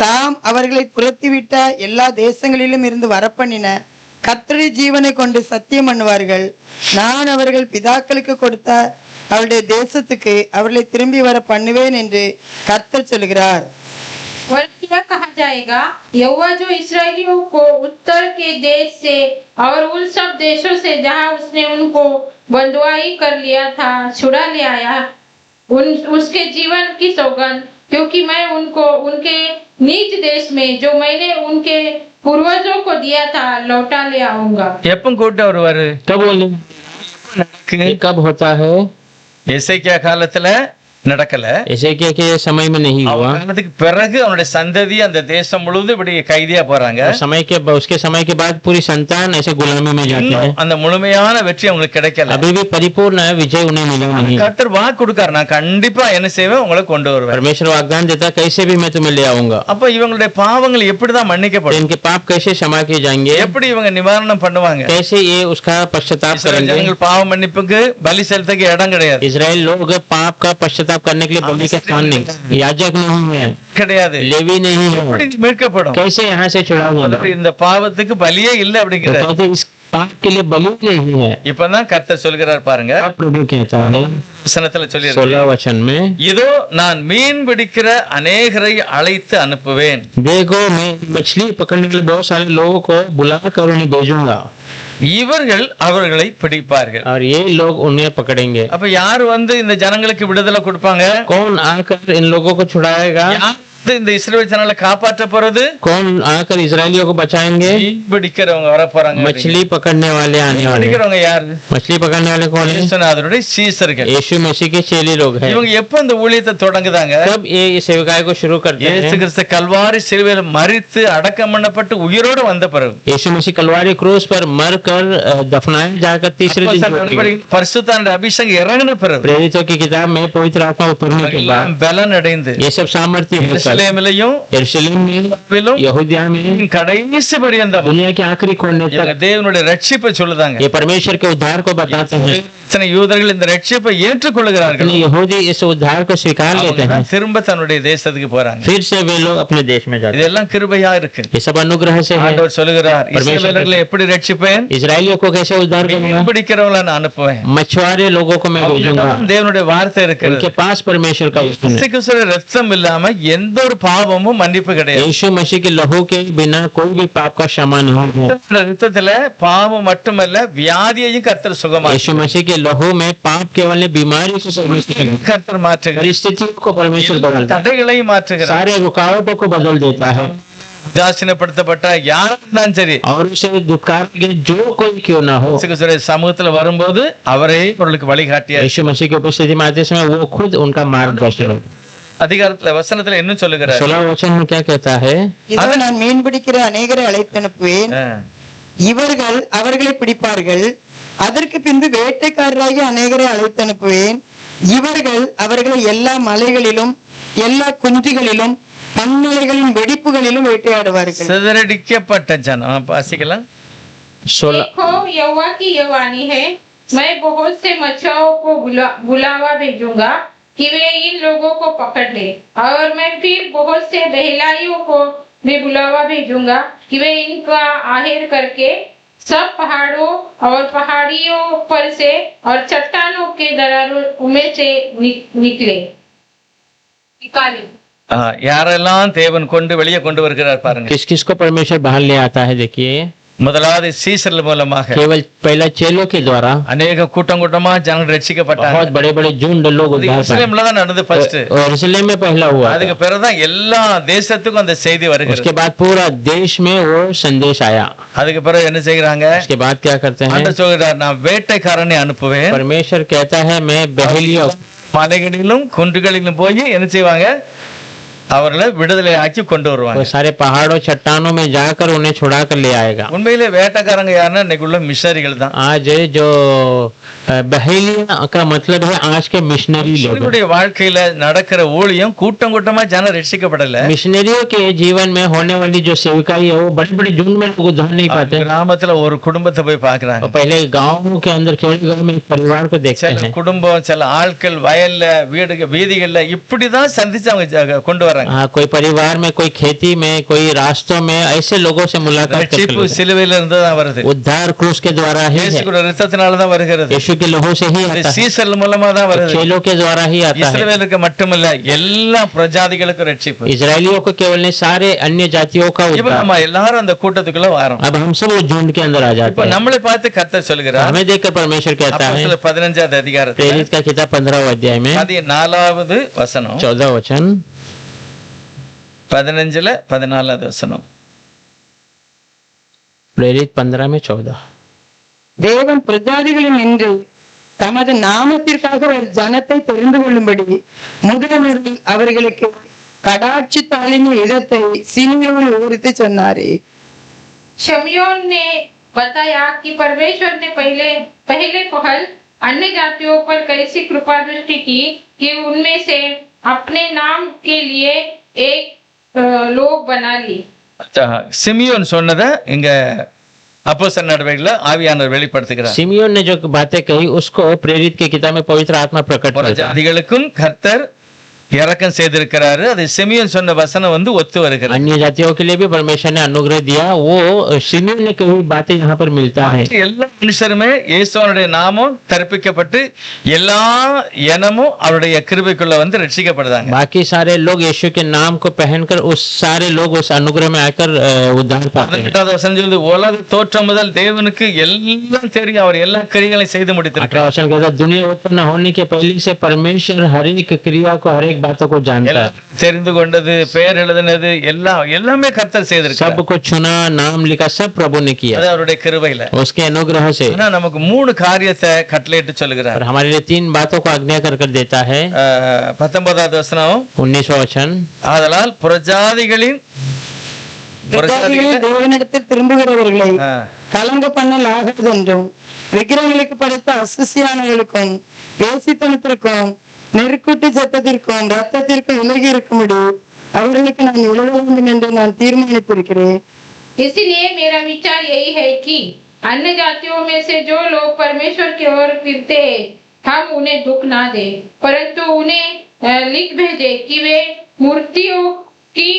தாம் அவர்களை துரத்திவிட்ட எல்லா தேசங்களிலும் இருந்து வரப்பண்ணின கர்த்தருடைய ஜீவனை கொண்டு சத்தியம் பண்ணுவார்கள், நான் அவர்கள் பிதாக்களுக்கு கொடுத்த அவருடைய தேசத்துக்கு அவர்களை திரும்பி வர பண்ணுவேன் என்று கர்த்தர் சொல்கிறார். वल्किया कहा जाएगा, यहोवा जो इस्राएलियों को उत्तर के देश से और उन सब देशों से जहां उसने उनको बंधुआई कर लिया था छुड़ा ले आया, उसके जीवन की सौगंध, क्योंकि मैं उनको उनके नीच देश में जो मैंने उनके पूर्वजों को दिया था लौटा ले आऊंगा। எப்ப கூட்ட வருவாரு? कब बोले, कब होता है? எசேக்கியா காலத்துல நடக்கல. एसेकिया के समय में नहीं हुआ। அவன் காலத்துக்கு பிறகு அவனுடைய சந்ததி அந்த தேசம் முழுவதும் இப்படி கைதியா போறாங்க. उसके समय के बाद पूरी संतान ऐसे गुलामी में जाते हैं। அந்த முழுமையான வெற்றி அவங்களுக்கு கிடைக்கல. अभी भी परिपूर्ण विजय उन्हें मिला नहीं। கர்த்தர் வாக்கு கொடுக்காரு, நான் கண்டிப்பா என்ன செய்வேன், உங்களை கொண்டு வருவேன். परमेश्वर वाग्दान देता कैसे भी मैं तुम्हें ले आऊंगा। அப்ப இவங்களுடைய பாவங்கள் எப்படிதான் மன்னிக்கப்படும், इनके पाप कैसे क्षमा किए जाएंगे, எப்படி இவங்க நிவாரணம் பண்ணுவாங்க, कैसे ये उसका पश्चाताप करेंगे। ஜனங்கள் பாவ மன்னிப்புக்கு பலி செலுத்தக்கு இடம் கிடையாது. इजराइल लोग पाप का पश्चाताप करने के लिए बलि का स्थान नहीं, याजक नहीं है, கிடையாது, लेवी नहीं है, எப்படி மீட்கப்படும், कैसे यहाँ से छुड़ा होगा। இந்த பாவத்துக்கு பலியே இல்லை அப்படிங்கிற तो इस पाप के लिए बलि नहीं है। இப்பதான் கர்த்தர் சொல்கிறார் பாருங்க, प्रभु कहता है வசனத்துல சொல்லி 16 वचन में, இதோ நான் மீன் பிடிக்கிற अनेகரை அழைத்து அனுப்புவேன். देखो मैं मछली पकड़ने के लिए बहुत सारे लोगों को बुला कर उन्हें भेजूंगा இவர்கள் அவர்களை பிடிப்பார்கள். और ये लोग उन्हें पकड़ेंगे। அப்ப யார் வந்து இந்த ஜனங்களுக்கு விடுதலை கொடுப்பாங்க, कौन आकर इन लोगों को छुड़ाएगा, யார் இந்த இஸ்ரவேல் ஜனங்களை காப்பாற்ற போறது, कौन आकर इजरायलियों को बचाएंगे। மீன் பிடிக்கிறவங்க வர போறாங்க. मछली पकड़ने वाले आने वाले। பிடிக்கிறவங்க யாரு, मछली पकड़ने वाले कौन है, இயேசுநாதருடைய சீசர்கள். यीशु मसीह के चेले लोग हैं। இவங்க எப்ப இந்த ஊழியத்தை தொடங்குதாங்க, कब ये सेवकाई को शुरू करते இயேசு हैं, கிறிஸ்து கல்வாரி சிலுவையில் மரித்து அடக்கம் பண்ணப்பட்டு உயிரோடு வந்த பிறகு. यीशु मसीह कलवारी क्रूस पर मरकर दफनाए जाकर तीसरे दिन பரிசுத்தாவின் அபிஷேகம் இறங்கின பிறகு, प्रेरितों की किताब में पवित्र आत्मा उतरने के बाद பலன் அடைந்து ये सब सामर्थ्य होकर எருசலேமிலும் यरूशलेम में, यहूदिया में, கடைசி பரியந்தம் दुनिया के आखिरी कोने तक தேவனுடைய ரட்சிப்பை சொல்லுதாங்க. ये परमेश्वर के उद्धार को बताते हैं। இத்தனை யூதர்கள் இந்த ரட்சிப்பை ஏற்றுக்கொள்கிறார்கள். यहूदी इस उद्धार को स्वीकार लेते हैं, திரும்ப தன்னுடைய தேசத்துக்கு போறாங்க. फिर से वे लोग अपने देश में जाते हैं। இதெல்லாம் கிருபையா இருக்கு. ये सब अनुग्रह से है। ஆண்டவர் சொல்லுகிறார், இஸ்ரவேலர்களை எப்படி ரட்சிப்பேன், इजरायलियों को कैसे उद्धार करूंगा, பிடிக்கிறவங்கள நான் அனுப்புவேன். मछुआरे लोगों को मैं भेजूंगा। தேவனுடைய வார்த்தை இருக்கிறது. उनके पास परमेश्वर का वचन है। கிறிஸ்துவின் ரத்தம் இல்லாம எந்த ஒரு பாவமும் மன்னிப்பு கிடையாது. यीशु मसीह के लहू के बिना कोई भी पाप का क्षमा नहीं है। ரத்தத்துல பாவம் மட்டுமல்ல வியாதியையும் கர்த்தர் சுகமாக்குகிறார். यीशु मसीह के लहू में पाप केवल बीमारी से கர்த்தர் மாற்றுகிறார். परिस्थितियों को परमेश्वर बदलता है, தடைகளையும் மாற்றுகிறார். सारे रुकावटों को बदल देता है। உதாசீனப்படுத்தப்பட்ட யாரும் சரி, और उसे दुत्कार के जो कोई क्यों ना हो, கிறிஸ்துவின் சமூகத்துல வரும்போது அவரே அவர்களுக்கு வழிகாட்டியார். यीशु मसीह की उपस्थिति में आते समय वो खुद उनका मार्गदर्शन है। அதிகாரத்துல வசனத்துல இன்னும் சொல்லுகிறார், 16 वचन में क्या कहता है, இதோ நான் மீன் பிடிக்கிற அநேகரை அழைத்து அனுப்புவேன், இவர்கள் அவர்களை பிடிப்பார்கள். அதற்கு பின்பு வேட்டைக்காரராகி அநேகரை அழைத்து அனுப்புவேன், இவர்கள் அவர்களை எல்லா மலைகளிலும் எல்லா குன்றிகளிலும் பன்மலைகளின் வெடிப்புகளிலும் வேட்டையாடுவார்கள். சிதறடிக்கப்பட்ட ஜனம். வாசிக்கலாம். देखो यहोवा की यह वाणी है, मैं बहुत से मछुआरों को बुलावा भेजूंगा कि वे इन लोगों को पकड़ ले, और मैं फिर बहुत से बहलाइयों को भी बुलावा भेजूंगा कि वे इनका आहेर करके सब पहाड़ों और पहाड़ियों पर से और चट्टानों के दरारों में से निकाले। யாரெல்லாம் தேவன் கொண்டு வெளியே கொண்டு வருகிறார் பாருங்க. किस किस को परमेश्वर बाहर ले आता है। देखिए, முதலாவது சீசர்கள் மூலமாக केवल पहला चेलों के द्वारा अनेक கூட்டம் கூட்டமா ஜனங்கள் ரட்சிக்கப்பட்டாங்க. बहुत बड़े बड़े झुंड लोग उद्धार पाए। எருசலேம்ல தான் நடந்து ஃபர்ஸ்ட். और यरूशलेम में पहला हुआ, அதுக்கு பிறகுதான் எல்லா தேசத்துக்கும் அந்த செய்தி வருகிறது. उसके बाद पूरा देश में वो संदेश आया। அதுக்கு பிறகு என்ன செய்யறாங்க, उसके बाद क्या करते हैं, ஆண்டவர் சொல்கிறார், நான் வேட்டைக்காரனை அனுப்புவேன். परमेश्वर कहता है मैं बहेलियों, மலைகளிலும் குன்றுகளிலும் போய் என்ன செய்வாங்க, அவர்களை விடுதலை ஆக்கி கொண்டு வருவாங்க. वो सारे पहाड़ों चट्टानों में जाकर उन्हें छुड़ा कर ले आएगा। உண்மையிலே வேட்டைக்காரங்க யாருன்னா இன்னைக்கு உள்ள மிஷனரிகள் தான். आज जो बहेलिया का मतलब है आज के मिशनरी लोग। இவருடைய வாழ்க்கையில நடக்கிற ஊழியம் கூட்டம் கூட்டமா ஜனம் ரட்சிக்கப்படல. मिशनरियों के जीवन में होने वाली जो सेविकाई है वो बड़े बड़े झुंड में लोग उद्धार नहीं पाते। கிராமத்துல ஒரு குடும்பத்தை போய் பாக்குறாங்க. और पहले गाँव के अंदर केवल गाँव में एक परिवार को देखते சில हैं। குடும்பம், சில ஆட்கள் வயல்ல வீதிகள்ல இப்படிதான் சந்திச்சு அவங்க கொண்டு வராங்க. हाँ, कोई परिवार में, कोई खेती में, कोई रास्तों में ऐसे लोगों से मुलाकात करके ரட்சிப்பு लोग- சிலுவையில இருந்து தான் வருது. उद्धार क्रूस के द्वारा ही है, இயேசுவோட ரத்தத்தினால தான் வருகிறது. यीशु के लहू से ही आता है, சீசர் மூலமா தான் வருது. चेलों के द्वारा ही आता है। இஸ்ரவேலுக்கு மட்டுமல்ல எல்லா பிரஜாதிகளுக்கும் ரட்சிப்பு. इजरायलियों को केवल नहीं, सारे अन्य जातियों का இப்ப उद्धार। நம்ம எல்லாரும் அந்த கூட்டத்துக்குள்ள வரோம். अब हम सब वो झुंड के अंदर आ இப்ப जाते हैं। நம்மளை பார்த்து கர்த்தர் சொல்கிறார், हमें देखकर परमेश्वर कहता है, அப்போஸ்தலர் 15வது அதிகாரத்துல प्रेरित का किताब 15 अध्याय में 14வது வசனம், 14 वचन, 15ல 14வது வசனம். प्रेरित 15 में 14। தேவன் பிரஜாதிகளில் நின்று தமது நாமத்திற்காக ஒரு ஜனத்தை தெரிந்து கொள்ளும்படி முதல்வர்கள் அவர்களுக்கு கடாட்சி தாளின் இடத்தை சிமியோன் விவரித்து சொன்னாரே. शमयोन ने बताया कि परमेश्वर ने पहले पहल अन्य जातियों पर कैसी कृपा दृष्टि की कि उनमें से अपने नाम के लिए एक लोग बना ली. சிமியோன் சொன்னதை இங்க அப்போஸ்தலர் நடவடிக்கையில ஆவியானவர் வெளிப்படுத்துகிறார். सिमियोन ने जो बातें कही उसको प्रेरित की किताब में पवित्र आत्मा प्रकट करता है. ஜாதிகளுக்கும் கர்த்தர் இரக்கம் செய்திருக்கிறாரு. அது சிமியோன் சொன்ன வசனம் வந்து ஒத்து வருகிறது. अन्य जातियों के लिए भी परमेश्वर ने अनुग्रह दिया. वो सिमियोन ने कही बातें यहाँ पर मिलता है. எல்லா மனுஷருமே இயேசுவனுடைய நாமம் தரிப்பிக்கப்பட்டு எல்லா இனமும் அவருடைய கிருபைக்குள்ள வந்து ரட்சிக்கப்படுறாங்க. बाकी सारे लोग यीशु के नाम को पहनकर उस सारे लोग उस अनुग्रह में आकर उद्धार पाते हैं. 18வது वचனம் சொல்லுது, உலக தோற்றம் முதல் தேவனுக்கு எல்லாம் தெரியும், அவர் எல்லா கிரியைகளையும் செய்து முடித்திருக்கிறார். 18 वचन कहता है, दुनिया उत्पन्न होने के पहले से परमेश्वर हर एक क्रिया को हर एक बातों को जानता है. தெரிந்து கொண்டது, பெயர் எழுதினது எல்லாமே கர்த்தர் செய்திருக்கிறார். सबको चुना, नाम लिखा, सब प्रभु ने किया. அது அவருடைய கிருபையில. उसके अनुग्रह से. ஆனா நமக்கு 3 காரியத்தை கட்டளையிட்டு சொல்லுகிறார். और हमारे लिए 3 बातों को आज्ञा कर देता है. 19வது வசனம், 19वां वचन, ஆதலால் புறஜாதிகளின் தேவனிடத்தில் திரும்புகிறவர்களை கலங்க பண்ணல் ஆகாதென்றும் விக்கிரகங்களுக்கு படைத்த அசுசியானவர்களுக்கும் வேசித்தனத்திற்கும் நெருக்குட்டி சத்தத்திற்கும் ரத்தத்திற்கும் விலகி இருக்கும்படி அவர்களுக்கு நான் உழவ வேண்டும் என்று நான் தீர்மானித்திருக்கிறேன். इसलिए मेरा विचार यही है कि अन्य जातियों में से जो लोग परमेश्वर की ओर फिरते हैं, हम उन्हें दुख ना दे, परंतु उन्हें लिख भेजे कि वे मूर्तियों की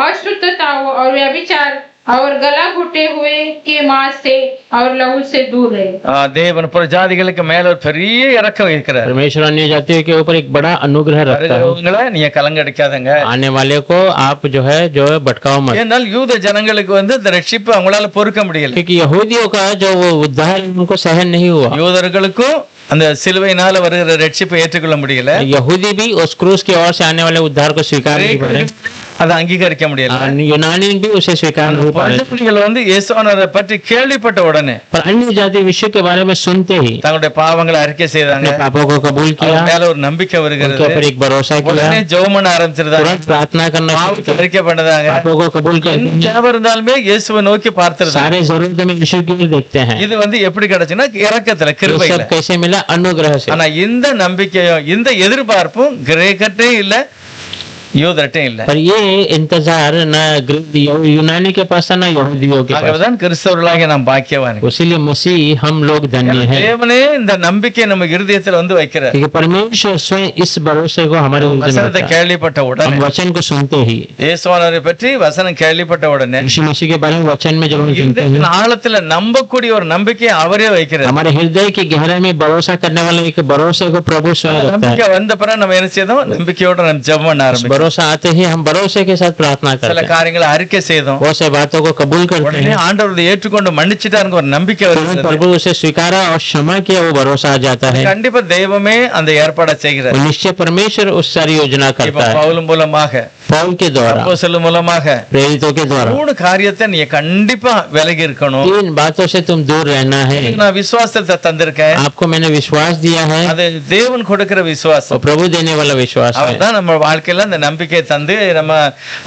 अशुद्धताओं और व्यभिचार और गला घुटे हुए के मांस से और लहू से दूर रहे. தேவன் புறஜாதிகளுக்கு மேல ஒரு பெரிய இரக்கம் இருக்கிறார். परमेश्वर अन्य जातियों के ऊपर एक बड़ा अनुग्रह रखता है. உங்களை நீங்க கலங்கடிக்காதங்க. आने वाले को आप जो है भटकाओ मत. ஏனால் யூத ஜனங்களுக்கு வந்து இந்த ரட்சிப்பு அவங்களால பொறுக்க முடியல. क्योंकि यहूदियों का जो वो उद्धार उनको सहन नहीं हुआ. யூதர்களுக்கும் அந்த சிலுவையினால வருகிற ரட்சிப்பை ஏற்றுக்கொள்ள முடியல. यहूदी भी उस क्रूस की ओर से आने वाले उद्धार को स्वीकार नहीं कर रहे. அதை அங்கீகரிக்க முடியல. यूनानी भी उसे स्वीकार नहीं कर रहे. பரிசேயர்கள் வந்து இயேசுவை பற்றி கேள்விப்பட்ட உடனே पर अन्य जाति विश्व के बारे में सुनते ही தங்களுடைய பாவங்களை அறிக்கை செய்தாங்க. अपने पापों को कबूल किया. அவங்க மேல ஒரு நம்பிக்கை வருகிறது. उनके ऊपर एक भरोसा किया. உடனே ஜெபம் பண்ண ஆரம்பிச்சிருந்தாங்க. तुरंत प्रार्थना करना शुरू பாவத்தை किया. அறிக்கை பண்ணதாங்க. पापों को कबूल किया. எவர் இருந்தாலுமே இயேசுவை நோக்கி பார்த்திருந்தாங்க. सारे जरूरत में यीशु की ओर देखते हैं. இது வந்து எப்படி கிடைச்சுன்னா இரக்கத்துல, ये கிருபையில. सब कैसे मिला? अनुग्रह से. ஆனா இந்த நம்பிக்கையும் இந்த எதிர்பார்ப்பும் கிரேக்கர்ட்டே இல்ல, யூதர்ட்டே இல்ல. पर ये इंतजार न यूनानी के पास था न यहूदियों के पास. ஆகவேதான் கிறிஸ்தவர்களாகிய நாம் பாக்கியவான்கள். इसीलिए मसीह हम लोग धन्य हैं. தேவனே இந்த நம்பிக்கை நம்ம இருதயத்துல வந்து வைக்கிறார். क्योंकि परमेश्वर स्वयं इस भरोसे को हमारे हृदय में வசனத்தை रखता है. கேள்விப்பட்ட हम உடனே, वचन को सुनते ही, இயேசுவை பற்றி வசனம் கேள்விப்பட்ட உடனே यीशु मसीह के बारे में वचन में जब हम सुनते हैं, ஆழத்துல நம்பக்கூடிய ஒரு நம்பிக்கையை அவரே வைக்கிறார். हमारे हृदय की गहराई में भरोसा करने वाले एक भरोसे को प्रभु स्वयं रखता நம்பிக்கை है. வந்த பிறகு நம்ம என்ன செய்தோம்? நம்பிக்கையோட நம்ம ஜெபம் பண்ண ஆரம்பிச்சோம். भरोसा आते ही हम भरोसे के साथ प्रार्थना சில करते हैं. காரியங்களை அறிக்கை செய்தோம். बहुत से बातों को कबूल करते உடனே हैं. ஆண்டவர் ஏற்றுக்கொண்டு மன்னிச்சிட்டாருங்க ஒரு நம்பிக்கை तुरंत வருது. प्रभु उसे स्वीकारा और क्षमा किया, वो भरोसा आ जाता है. கண்டிப்பா தெய்வமே அந்த ஏற்பாடை செய்கிறார். और निश्चय परमेश्वर उस सारी योजना இப்ப करता है. பவுல் மூலமாக, पौल के द्वारा, அப்போஸ்தலர் மூலமாக प्रेरितों के द्वारा 3 காரியத்தை நீ கண்டிப்பா விலகி இருக்கணும். 3 बातों से तुम दूर रहना है. நான் விசுவாசத்தை தந்திருக்கேன். आपको मैंने विश्वास दिया है, அது தேவன் கொடுக்கிற और விசுவாசம். प्रभु देने वाला विश्वास है. அவர்தான் நம்ம வாழ்க்கையில அந்த நம்பிக்கையை தந்து நம்ம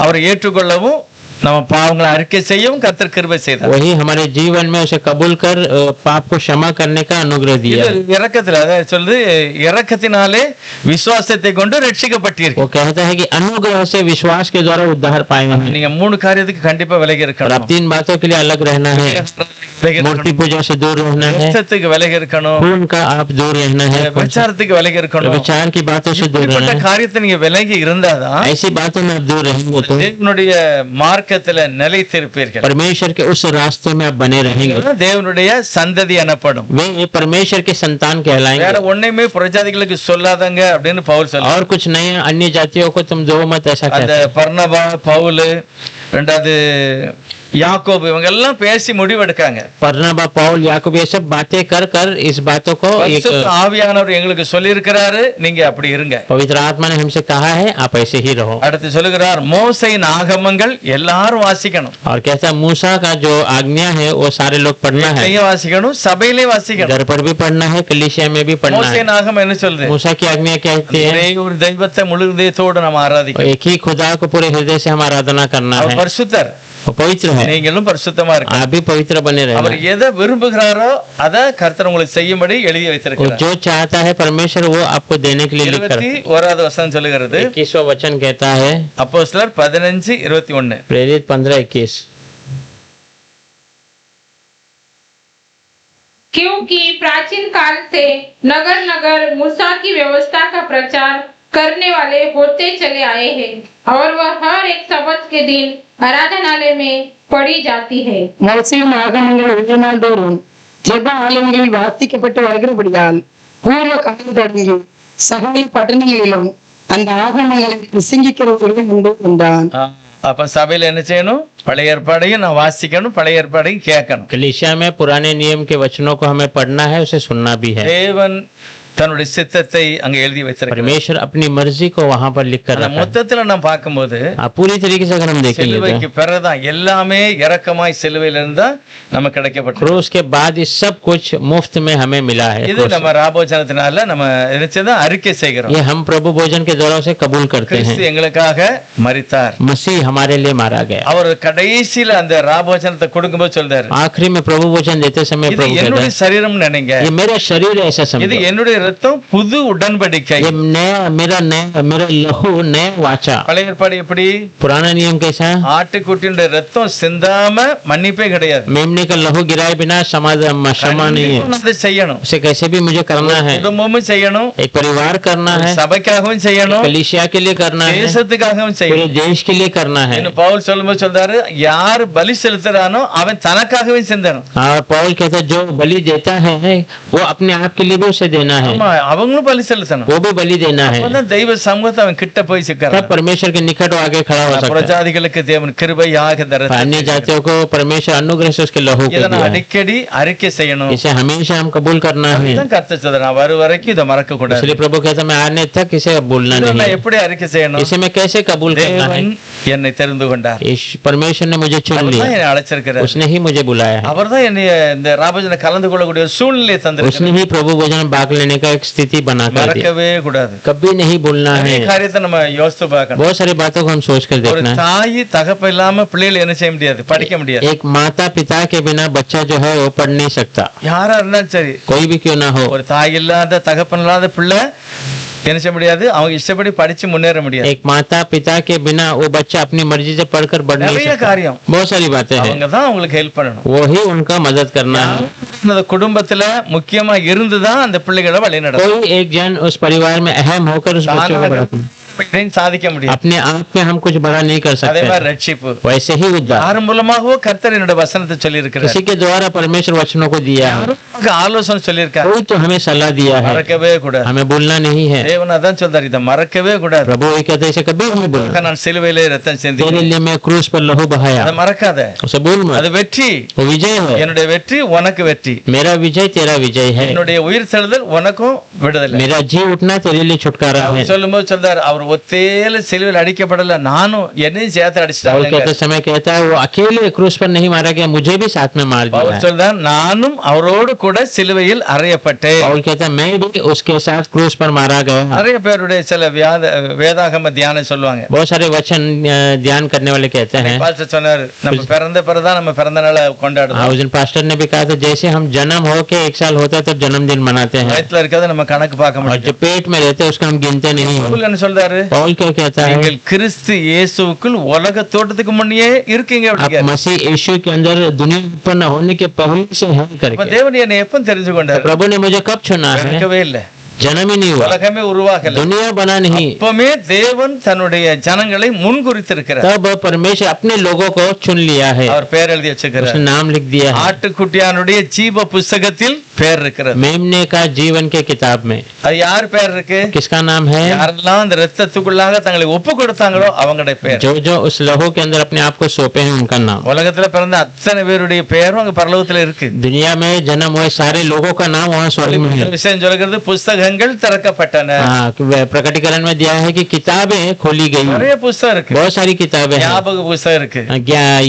அவரை ஏற்றுக்கொள்ளவும் நம்ம பாவங்களை அறிக்கை செய்யவும் கர்த்தர் கிருபை செய்தார். वही हमारे जीवन में उसे कबूल कर पाप को क्षमा करने का अनुग्रह दिया. இது இரக்கத்துல அதாவது சொல்லுது, இரக்கத்தினாலே விசுவாசத்தை கொண்டு ரட்சிக்கப்பட்டீர்கள். वो कहता है कि अनुग्रह से विश्वास के द्वारा उद्धार पाए हैं. நீங்க 3 காரியத்துக்கு கண்டிப்பா விலகி और இருக்கணும். अब 3 बातों के लिए अलग रहना है. मूर्ति पूजा से दूर रहना है. விசுவாசத்துக்கு விலகி இருக்கணும். खून का आप दूर रहना है. விசாரத்துக்கு விலகி இருக்கணும். विचार की बातों से दूर இப்படிப்பட்ட रहना है. காரியத்தை நீங்க விலகி இருந்தாதான் ऐसी बातों में आप दूर रहेंगे तो தேவனுடைய மார்க்கத்துல நிலைத்திருப்பீர்கள். परमेश्वर के उस रास्ते में आप बने रहेंगे. தேவனுடைய சந்ததி எனப்படும். वे परमेश्वर के संतान வேற कहलाएंगे. ஒண்ணுமே புறஜாதிகளுக்கு சொல்லாதங்க அப்படின்னு பவுல் சொல்றார். और कुछ नहीं, अन्य जातियों को तुम दो मत ऐसा அந்த कहते हैं. பர்னபா, பவுல், ரெண்டாவது யாக்கோபு இவங்க எல்லாம் பேசி முடிவெடுக்காங்க. बरनबा, पौल, याकूब ये सब बातें कर कर इस बातों को एक பரிசுத்த ஆவியானவர் எங்களுக்கு சொல்லி இருக்கிறாரு, நீங்க அப்படி இருங்க. पवित्र आत्मा ने हमसे कहा है आप ऐसे ही रहो। அடுத்து சொல்லுகிறார் மோசேயின் ஆகமங்கள் எல்லாரும் வாசிக்கணும். और कहता है मूसा का जो आज्ञा है वो सारे लोग पढ़ना है, வீட்லயும் வாசிக்கணும், சபையிலே வாசிக்கணும். घर पर भी पढ़ना है, कलीसिया में भी पढ़ना है। மோசேயின் ஆகமம் என்ன சொல்லுது? मूसा की आज्ञा क्या कहती है? ஒரே ஒரு தெய்வத்தை முழு இதயத்தோடு நம்ம ஆராதிக்கணும். एक ही खुदा को पूरे हृदय से हम आराधना करना அவர் है। பரிசுத்தர், वो पवित्र है, நீங்களும் பரிசுத்தமா இருக்க. आप भी पवित्र बने அவர் रहना। எதை விரும்புகிறாரோ அதை கர்த்தர் உங்களுக்கு செய்யும்படி எழுதி वो வைத்திருக்கிறார். जो चाहता है परमेश्वर वो आपको देने के लिए लिख कर। 21வது வசனம் சொல்லுகிறது, 21वां वचन कहता है, அப்போஸ்தலர் 15:21. प्रेरित 15:21, क्योंकि प्राचीन काल से नगर नगर मूसा की व्यवस्था का प्रचार करने वाले होते चले आए हैं और वह हर एक सबत के दिन आराधनालय में पढ़ी जाती है। மோசேயின் ஆகமங்கள் ஒவ்வொரு நாள்தோறும் ஜெப ஆலயங்களில் வாசிக்கப்பட்டு வருகிறபடியால் பூர்வ காலம் தொடங்கி சகல பட்டணங்களிலும் அந்த ஆகமங்களை பிரசங்கிக்கிறவர்களும் உண்டு என்றான். அப்ப சபையில என்ன செய்யணும்? பழைய ஏற்பாடையும் நான் வாசிக்கணும், பழைய ஏற்பாடையும் கேட்கணும். कलीसिया में पुराने नियम के वचनों को हमें पढ़ना है, उसे सुनना भी है। தேவன் தன்னுடைய சித்தத்தை அங்க எழுதி வச்சிருக்கார். परमेश्वर अपनी मर्जी को वहां पर लिख कर அந்த रखा है। மொத்தத்துல நாம் பார்க்கும்போது आप पूरी तरीके से अगर हम देखेंगे சிலுவைக்கு तो பிறகுதான் எல்லாமே இரக்கமாய் சிலுவையில இருந்தா நமக்கு கிடைக்கப்பட்டது. क्रूस के बाद ये सब कुछ मुफ्त में हमें मिला है। இது நம்ம ராபோஜனத்தினால நம்ம நினைச்சதான் அறிக்கை செய்கிறோம். ये हम प्रभु भोजन के द्वारा से कबूल करते கிறிஸ்து हैं। எங்களுக்காக மரித்தார். मसीह हमारे लिए मारा गया। அவர் கடைசியில அந்த ராபோஜனத்தை கொடுக்கும்போது சொல்றாரு, आखिरी में प्रभु भोजन देते समय இது प्रभु कहता என்னுடைய சரீரம் நினைங்க, है, ये मेरा शरीर है, ऐसा இது समझो। என்னுடைய ரத்தம், புது உடன்படிக்கை. ये मेरा लहू नया वाचा। பழைய ஏற்பாடு எப்படி? पुराना नियम कैसा है? ஆட்டுக்குட்டியுடைய ரத்தம் சிந்தாம மன்னிப்பே கிடையாது. मेमने का लहू गिराए बिना क्षमा नहीं है। அதை செய்யணும், उसे कैसे भी मुझे करना है। குடும்பமும் செய்யணும், एक परिवार करना है, சபைக்காகவும் செய்யணும், कलीसिया के लिए करना है, தேசத்துக்காகவும் पूरे செய்யணும். देश के लिए करना है। இன்னும் பவுல் சொல்லும்போது சொல்றாரு, யார் பலி செலுத்துறானோ அவன் தனக்காகவே சிந்தணும். और पौल कहता है जो बलि देता है वो अपने आप के लिए भी उसे देना है, ஆமா, அவங்களும் பலி செலுத்தணும். वो भी बलि देना है। அப்பதான் தெய்வ சமூகத்தை அவன் கிட்ட போய் तब சிக்கிறான். परमेश्वर के निकट वो आगे खड़ा हो सकता है। புறஜாதிகளுக்கு தேவன் கிருபையாக தர अन्य जातियों को परमेश्वर अनुग्रह से उसके लहू को இதை दिया है। அடிக்கடி அறிக்கை செய்யணும். इसे हमेशा हम कबूल करना है। அதுதான் கர்த்தர் சொல்றார், நான் வரும் வரைக்கும் இதை மறக்க கூடாது. इसलिए प्रभु कहता है मैं आने तक इसे भूलना இதை நான் नहीं। எப்படி அறிக்கை செய்யணும்? इसे मैं कैसे कबूल करना है? தேவன் என்னை தெரிந்து கொண்டார், परमेश्वर ने मुझे चुन அவர்தான் लिया, என்னை அழைச்சிருக்கிறார், उसने ही मुझे बुलाया है, அவர்தான் என்னை இந்த ராபோஜன கலந்து கொள்ளக்கூடிய ஒரு சூழ்நிலையை தந்திருக்கிறார். उसने ही प्रभु भोजन में भाग लेने का एक स्थिति बना कर दिया। மறக்கவே கூடாது. कभी नहीं भूलना நிறைய है। காரியத்தை நம்ம யோசித்து பார்க்கணும். बहुत सारी बातों को हम सोच कर ஒரு देखना है। தாய் தகப்ப இல்லாம பிள்ளைகள் என்ன செய்ய முடியாது, படிக்க முடியாது. एक माता पिता के बिना बच्चा जो है वो पढ़ नहीं सकता, யாரா இருந்தாலும் சரி, कोई भी क्यों ना हो। ஒரு தாய் இல்லாத தகப்பன் இல்லாத பிள்ளை என்ன செய்ய முடியாது, அவங்க இஷ்டப்படி படிச்சு முன்னேற முடியாது. एक माता पिता के बिना वो बच्चा अपनी मर्जी से पढ़कर बढ़ नहीं நிறைய सकता। காரியம் बहुत सारी बातें हैं, அவங்க தான் அவங்களுக்கு ஹெல்ப் பண்ணணும். वो ही उनका मदद करना है। அந்த குடும்பத்துல முக்கியமா இருந்துதான் அந்த பிள்ளைகளை வழி நடத்தும். कोई एक जन उस परिवार में अहम होकर उस बच्चे को बढ़ाता है। இதையும் சாதிக்க முடியும். अपने आप में हम कुछ बड़ा नहीं कर அதே सकते, மாதிரி ரட்சிப்பு वैसे ही उद्धार யார் மூலமாகவோ கர்த்தர் என்னோட வசனத்தை சொல்லி இருக்கிறார், किसी के द्वारा परमेश्वर वचनों को दिया है, ஆலோசனை சொல்லியிருக்காரு. कोई तो हमें सलाह दिया है, மறக்கவே கூடாது. हमें भूलना नहीं है। தேவன் அதான் சொல்றாரு, இதை மறக்கவே கூடாது. प्रभु वही कहते हैं, इसे कभी नहीं भूलना। நான் சிலுவையிலே ரத்தம் சிந்தி, तेरे लिए मैं क्रूस पर लहू बहाया, அதை மறக்காத. उसे भूल मत। அது வெற்றி, वो विजय है, என்னுடைய வெற்றி உனக்கு வெற்றி, मेरा विजय तेरा विजय है, என்னுடைய உயிர் செலுதல் உனக்கும் விடுதலை. मेरा जी उठना तेरे लिए छुटकारा है। சொல்லும்போது சொல்றாரு, அவர் ஒத்தேல சிலுவையில் அடிக்கப்படல, நானும் என்னையும் சேர்த்து पौल அடிச்சிட்டாங்க. कहते समय कहता है वो अकेले क्रूस पर नहीं मारा गया, मुझे भी साथ में मार दिया பவுல் है। சொல்றார், நானும் அவரோடு கூட சிலுவையில் அறையப்பட்டேன். पौल कहता है मैं भी उसके साथ क्रूस पर मारा गया। நிறைய பேருடைய சில வேதாகம தியானம் சொல்லுவாங்க. बहुत सारे वचन ध्यान करने वाले कहते हैं। பாஸ்டர் சொன்னாரு, நம்ம பிறந்த பிறகுதான் நம்ம பிறந்த நாளை கொண்டாடுறோம். उस दिन पास्टर ने भी कहा था जैसे हम जन्म हो के 1 साल होता है तब जन्मदिन मनाते हैं, வயிற்றுல இருக்கிறத நம்ம கணக்கு பார்க்க और முடியும். जो पेट में रहते हैं उसको हम गिनते नहीं हैं। பவுல் என்ன சொல்றாரு, पौल क्या कहता है, நீங்கள் கிறிஸ்து இயேசுவுக்குள் உலக தோட்டத்துக்கு முன்னே இருக்கீங்க आप அப்படிங்க. मसीह यीशु के अंदर दुनिया उत्पन्न होने के पहले से हैं அப்ப करके। தேவன் என்னை எப்ப தெரிஞ்சு கொண்டாரு? प्रभु ने मुझे कब चुना है? இருக்கவே இல்லை. जन्म ही नहीं हुआ, உலகமே உருவாகல. दुनिया बना नहीं, அப்பமே தேவன் தன்னுடைய ஜனங்களை முன்குறித்திருக்கிறார். तब परमेश्वर अपने लोगों को चुन लिया है, அவர் பேர் எழுதி வச்சிருக்கிறார். उसने नाम लिख दिया है, ஆட்டுக்குட்டியானுடைய ஜீவ புஸ்தகத்தில் பேர் இருக்கிறது. मेमने का जीवन के किताब में அது யார் பேர் இருக்கு? किसका नाम है? யாரெல்லாம் அந்த ரத்தத்துக்குள்ளாக தங்களை ஒப்பு கொடுத்தாங்களோ அவங்களுடைய பேர். जो जो उस लहू के अंदर अपने आप को सौंपे हैं उनका नाम। உலகத்துல பிறந்த அத்தனை பேருடைய பேரும் அங்க பரலோகத்துல இருக்கு. दुनिया में जन्म हुए सारे लोगों का नाम वहाँ स्वर्ग में है। விஷயம் சொல்கிறது புஸ்தகங்கள் திறக்கப்பட்டன. हाँ, प्रकटीकरण में दिया है कि किताबें खोली गई, நிறைய புஸ்தகம் இருக்கு. बहुत सारी किताबें हैं, ஞாபக புஸ்தகம் இருக்கு.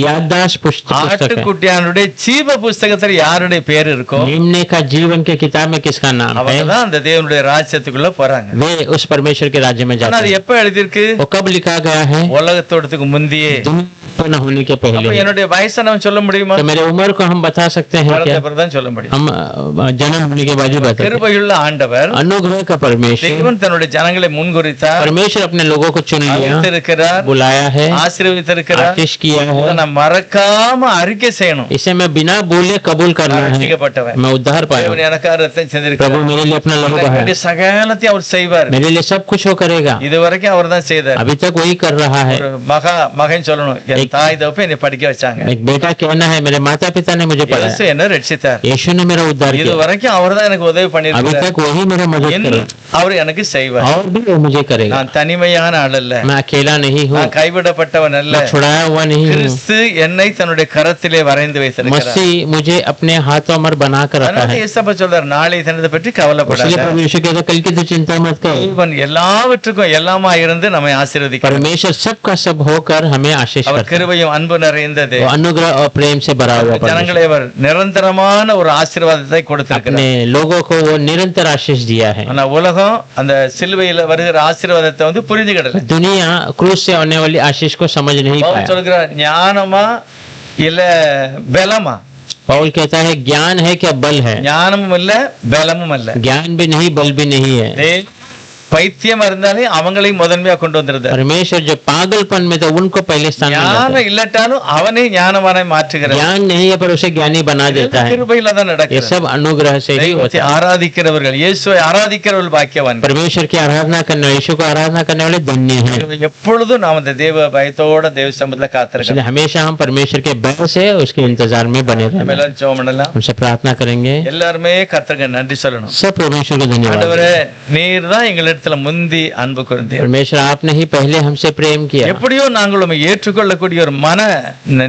याददाश्त पुस्तक है। ஆட்டுக்குட்டியானுடைய ஜீவ புஸ்தகத்துல யாருடைய பேர் இருக்கோ मेमने का जीवन के किताब में किसका नाम है, அவங்க தான் அந்த தேவனுடைய ராஜ்யத்துக்குள்ள போறாங்க. वे उस परमेश्वर के राज्य में ஆனா जाते அது हैं। எப்ப எழுதியிருக்கு? वो कब लिखा गया है? உலகத்தோடத்துக்கு முந்தியே. दुनिया न होने के அப்ப पहले। என்னுடைய வயசை நம்ம சொல்ல முடியுமா? तो मेरे उम्र को हम बता सकते हैं क्या? தான் சொல்ல முடியும். हम जन्म होने के बाद ही बता सकते हैं। கிருபையுள்ள ஆண்டவர் अनुग्रह का परमेश्वर, தேவன் தன்னுடைய ஜனங்களை முன்குறித்தார், परमेश्वर अपने लोगों को चुन लिया, அழைத்திருக்கிறார், बुलाया है, ஆசீர்வதித்திருக்கிறார். आशीष किया है। இதை நான் மறக்காம அறிக்கை செய்யணும். इसे मैं बिना बोले कबूल करना है, ரட்சிக்கப்பட்டவன். मैं उद्धार पाया हूं। தேவன் எனக்காக ரத்தம் प्रभु சிந்திருக்கிறார். मेरे लिए अपना लहू बहाया, வேண்டிய சகலத்தையும் அவர் செய்வார். मेरे लिए सब कुछ वो करेगा। இதுவரைக்கும் அவர் தான் செய்தார். अभी तक वही कर रहा है। ஒரு மகன் சொல்லணும், என் தாய் தகப்பன் என்னை படிக்க வச்சாங்க. एक बेटा कहना है, मेरे माता पिता ने मुझे இயேசு पढ़ाया, என்ன ரட்சித்தார். यीशु ने मेरा उद्धार किया, இதுவரைக்கும் அவர் தான் எனக்கு உதவி अभी பண்ணிருக்கிறார். तक वही मेरा मदद இன்னும் करे அவர் எனக்கு செய்வார். और भी वो मुझे करेगा। நான் தனிமையான ஆள் அல்ல, मैं अकेला नहीं हूँ, நான் கைவிடப்பட்டவன் அல்ல. मैं छुड़ाया हुआ नहीं हूँ। கிறிஸ்து என்னை தன்னுடைய கரத்திலே வரைந்து வைத்திருக்கிறார். मसीह मुझे अपने हाथों में बना कर रखा அதனால है। இயேசப்பா சொல்றார், நாளை தினத்தை பற்றி इसलिए கவலைப்படாத. प्रभु यीशु कहता, कल की तो चिंता मत कर, தேவன் எல்லாவற்றுக்கும் எல்லாமா இருந்து நம்மை ஆசீர்வதிக்கிறார். परमेश्वर सबका सब होकर हमें आशीष அவர் करता है। கிருபையும் அன்பு நிறைந்தது. वो अनुग्रह और प्रेम से भरा हुआ परमेश्वर ஜனங்களை அவர் நிரந்தரமான ஒரு ஆசீர்வாதத்தை கொடுத்திருக்கிறார். अपने लोगों को वो निरंतर आशीष दिया है। ஆனா உலகம் அந்த சிலுவையில வருகிற ஆசீர்வாதத்தை வந்து புரிஞ்சுக்கிடல. दुनिया क्रूस से आने वाली आशीष को समझ नहीं பவுல் पाया। சொல்கிறார், ஞானமா இல்ல பலமா? पौल कहता है, ज्ञान है क्या बल है? ஞானமும் இல்ல பலமும் அல்ல. ज्ञान भी नहीं, बल भी नहीं है। பைத்தியம் இருந்தாலே அவங்களையும் முதன்மையா கொண்டு வந்திருந்தார். परमेश्वर जो पागलपन में था उनको पहले स्थान में लाता ஞானம் है। இல்லட்டாலும் அவனே ஞானவானாய் மாற்றுகிறார். ज्ञान नहीं है पर उसे ज्ञानी बना देता है। கிருபையில தான் ये நடக்குது. सब अनुग्रह से ही होता தெய்வத்தை है। ஆராதிக்கிறவர்கள், இயேசுவை ஆராதிக்கிறவர்கள் பாக்கியவான்கள். परमेश्वर की आराधना करने, यीशु को आराधना करने वाले धन्य हैं। எப்பொழுதும் நாம் அந்த தேவ பயத்தோட தேவ சமூகத்துல காத்திருக்கோம். इसलिए हमेशा हम परमेश्वर के भय से उसके इंतजार में बने நம்ம रहना। எல்லாரும் ஜெபம் பண்ணலாம். हमसे प्रार्थना करेंगे, எல்லாருமே கர்த்தருக்கு நன்றி சொல்லணும். सब परमेश्वर को धन्यवाद ஆண்டவரே, दें। நீர் தான் எங்களிடத்துல முந்தி அன்பு கூர்ந்தீர். परमेश्वर आपने ही पहले हमसे प्रेम किया। எப்படியோ நாங்கள் உம்மை ஏற்றுக்கொள்ளக்கூடிய ஒரு மன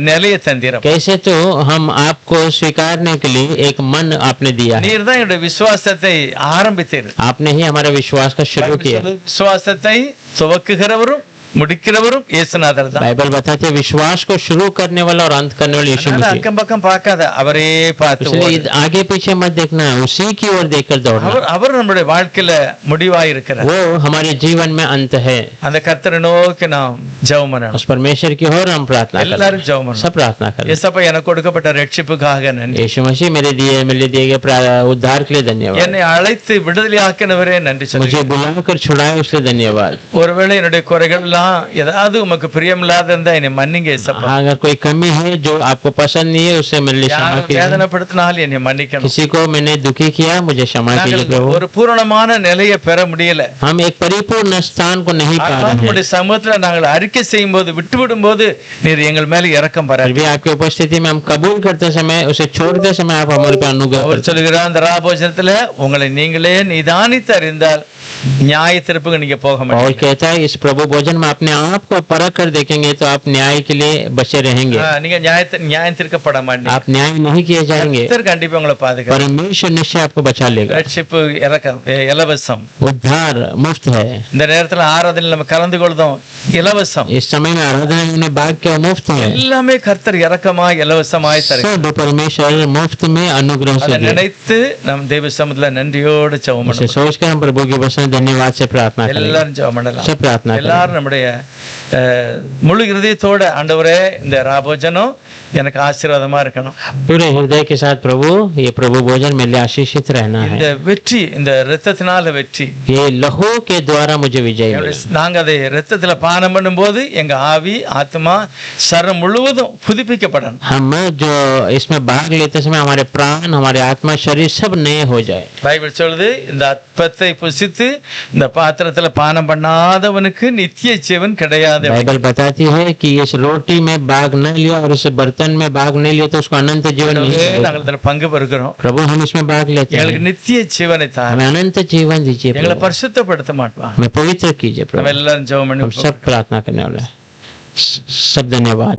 நிலையை தந்தீர். कैसे तो हम आपको स्वीकारने के लिए एक मन आपने दिया है। நீர் தான் என்னுடைய விசுவாசத்தை ஆரம்பித்தீர். आपने ही हमारे विश्वास का शुरू किया। விசுவாசத்தை துவக்குகிறவரும் முடிக்கிறவரும் இயேசுநாதர் தான். बाइबल बताते हैं, विश्वास को शुरू करने वाला और अंत करने वाला यीशु அதனால मसीह। அக்கம் பக்கம் பார்க்காத, அவரே பார்த்து इसलिए ஓடு. आगे पीछे मत देखना, उसी की ओर देखकर दौड़ना। அவர் நம்முடைய வாழ்க்கையில முடிவாய் இருக்கிறார். वो हमारे जीवन में अंत है। அந்த கர்த்தரை நோக்கி நாம் ஜெபம் பண்ணணும். उस परमेश्वर की ओर हम प्रार्थना எல்லாரும் करें, ஜெபம் பண்ணணும். सब प्रार्थना करें। இயேசப்பா எனக்கு கொடுக்கப்பட்ட ரட்சிப்புக்காக நன்றி. यीशु मसीह मेरे लिए दिए गए उद्धार के लिए धन्यवाद। என்னை அழைத்து விடுதலை ஆக்கினவரே நன்றி मुझे சொல்லுகிறேன். बुलाकर छुड़ाए उसके लिए धन्यवाद। ஒருவேளை என்னுடைய குறைகள் எல்லாம் ஏதாவது உமக்கு பிரியமில்லாத இருந்தா என்னை மன்னிங்க இயேசப்பா. अगर कोई कमी है जो आपको पसंद नहीं है, उसे मेरे लिए क्षमा யாரும் कीजिए। வேதனைப்படுத்தினாலும் என்னை மன்னிக்கணும். किसी को मैंने दुखी किया, मुझे क्षमा कीजिए நாங்கள் प्रभु। ஒரு பூரணமான நிலையை பெற முடியல. हम एक परिपूर्ण स्थान को नहीं पा रहे हैं। உம்முடைய சமூகத்துல நாங்கள் அறிக்கை செய்யும் போது, விட்டுவிடும் போது நீர் எங்கள் மேல இரக்கம் फिर பாராட்டு. भी आपकी उपस्थिति में हम कबूल करते समय, उसे छोड़ते समय आप हमारे पे अनुग्रह அவர் करते हैं। சொல்லுகிறார், அந்த ராபோஜனத்துல உங்களை நீங்களே நிதானித்து அறிந்தால் நியாய தீர்ப்புக்கு நீங்க போக और மாட்டீங்க. कहता है, इस प्रभु भोजन में अपने आप को परख कर देखेंगे तो आप न्याय के लिए बचे रहेंगे, நீங்க நியாயம் தீர்க்கப்பட மாட்டீங்க. आप न्याय नहीं किए जाएंगे। கர்த்தர் கண்டிப்பா உங்களை பாதுகாப்பார். परमेश्वर निश्चय आपको बचा लेगा। ரட்சிப்பு இலவசம். उद्धार मुफ्त है। இந்த நேரத்துல ஆராதனையில் நம்ம கலந்து கொள்றோம், இலவசம். इस समय में आराधना में भाग के मुफ्त है। எல்லாமே கர்த்தர் இரக்கமாய் இலவசமாய் தருகிறார். सब परमेश्वर मुफ्त में अनुग्रह से அதை दे। நினைத்து நம் தேவ சமூகத்துல நன்றியோடு ஜெபம் इसे பண்ணணும். सोचकर हम प्रभु के वचन धन्यवाद से प्रार्थना करें। எல்லாரும் ஜெபம் பண்ணலாம். सब प्रार्थना करें। எல்லாரும் நம்முடைய முழு இருதயத்தோட, ஆண்டவரே இந்த ராபோஜனம் எனக்கு ஆசீர்வாதமா இருக்கணும். पूरे हृदय के साथ प्रभु ये प्रभु भोजन मेरे लिए आशीषित रहना இந்த है। வெற்றி, இந்த இரத்தத்தினால வெற்றி, ये लहू के द्वारा मुझे विजय मिले। நாங்க அதை இரத்தத்துல பானம் பண்ணும்போது எங்க ஆவி, ஆத்மா, சரம் முழுவதும் புதுப்பிக்கப்படணும். हम जो इसमें भाग लेते समय हमारे प्राण, हमारे आत्मा, शरीर सब नए हो जाए। பைபிள் சொல்லுது, இந்த அப்பத்தை புசித்து இந்த பாத்திரத்துல பானம் பண்ணாதவனுக்கு நித்திய ஜீவன் கிடையாது. बाइबल बताती है कि इस रोटी में भाग न लिया और इस बर्तन में भाग नहीं लिया तो उसको अनंत जीवन नहीं मिलेगा। நாங்கள் இதுல பங்கு பெறுகிறோம். प्रभु हम इसमें भाग लेते எங்களுக்கு हैं, நித்திய ஜீவனை தான், हमें अनंत जीवन दीजिए எங்களை प्रभु। பரிசுத்தப்படுத்த மாட்டோம். हमें पवित्र कीजिए நம்ம प्रभु। எல்லாரும் ஜெபம் हम பண்ணி सब प्रार्थना करने वाले हैं। सब धन्यवाद।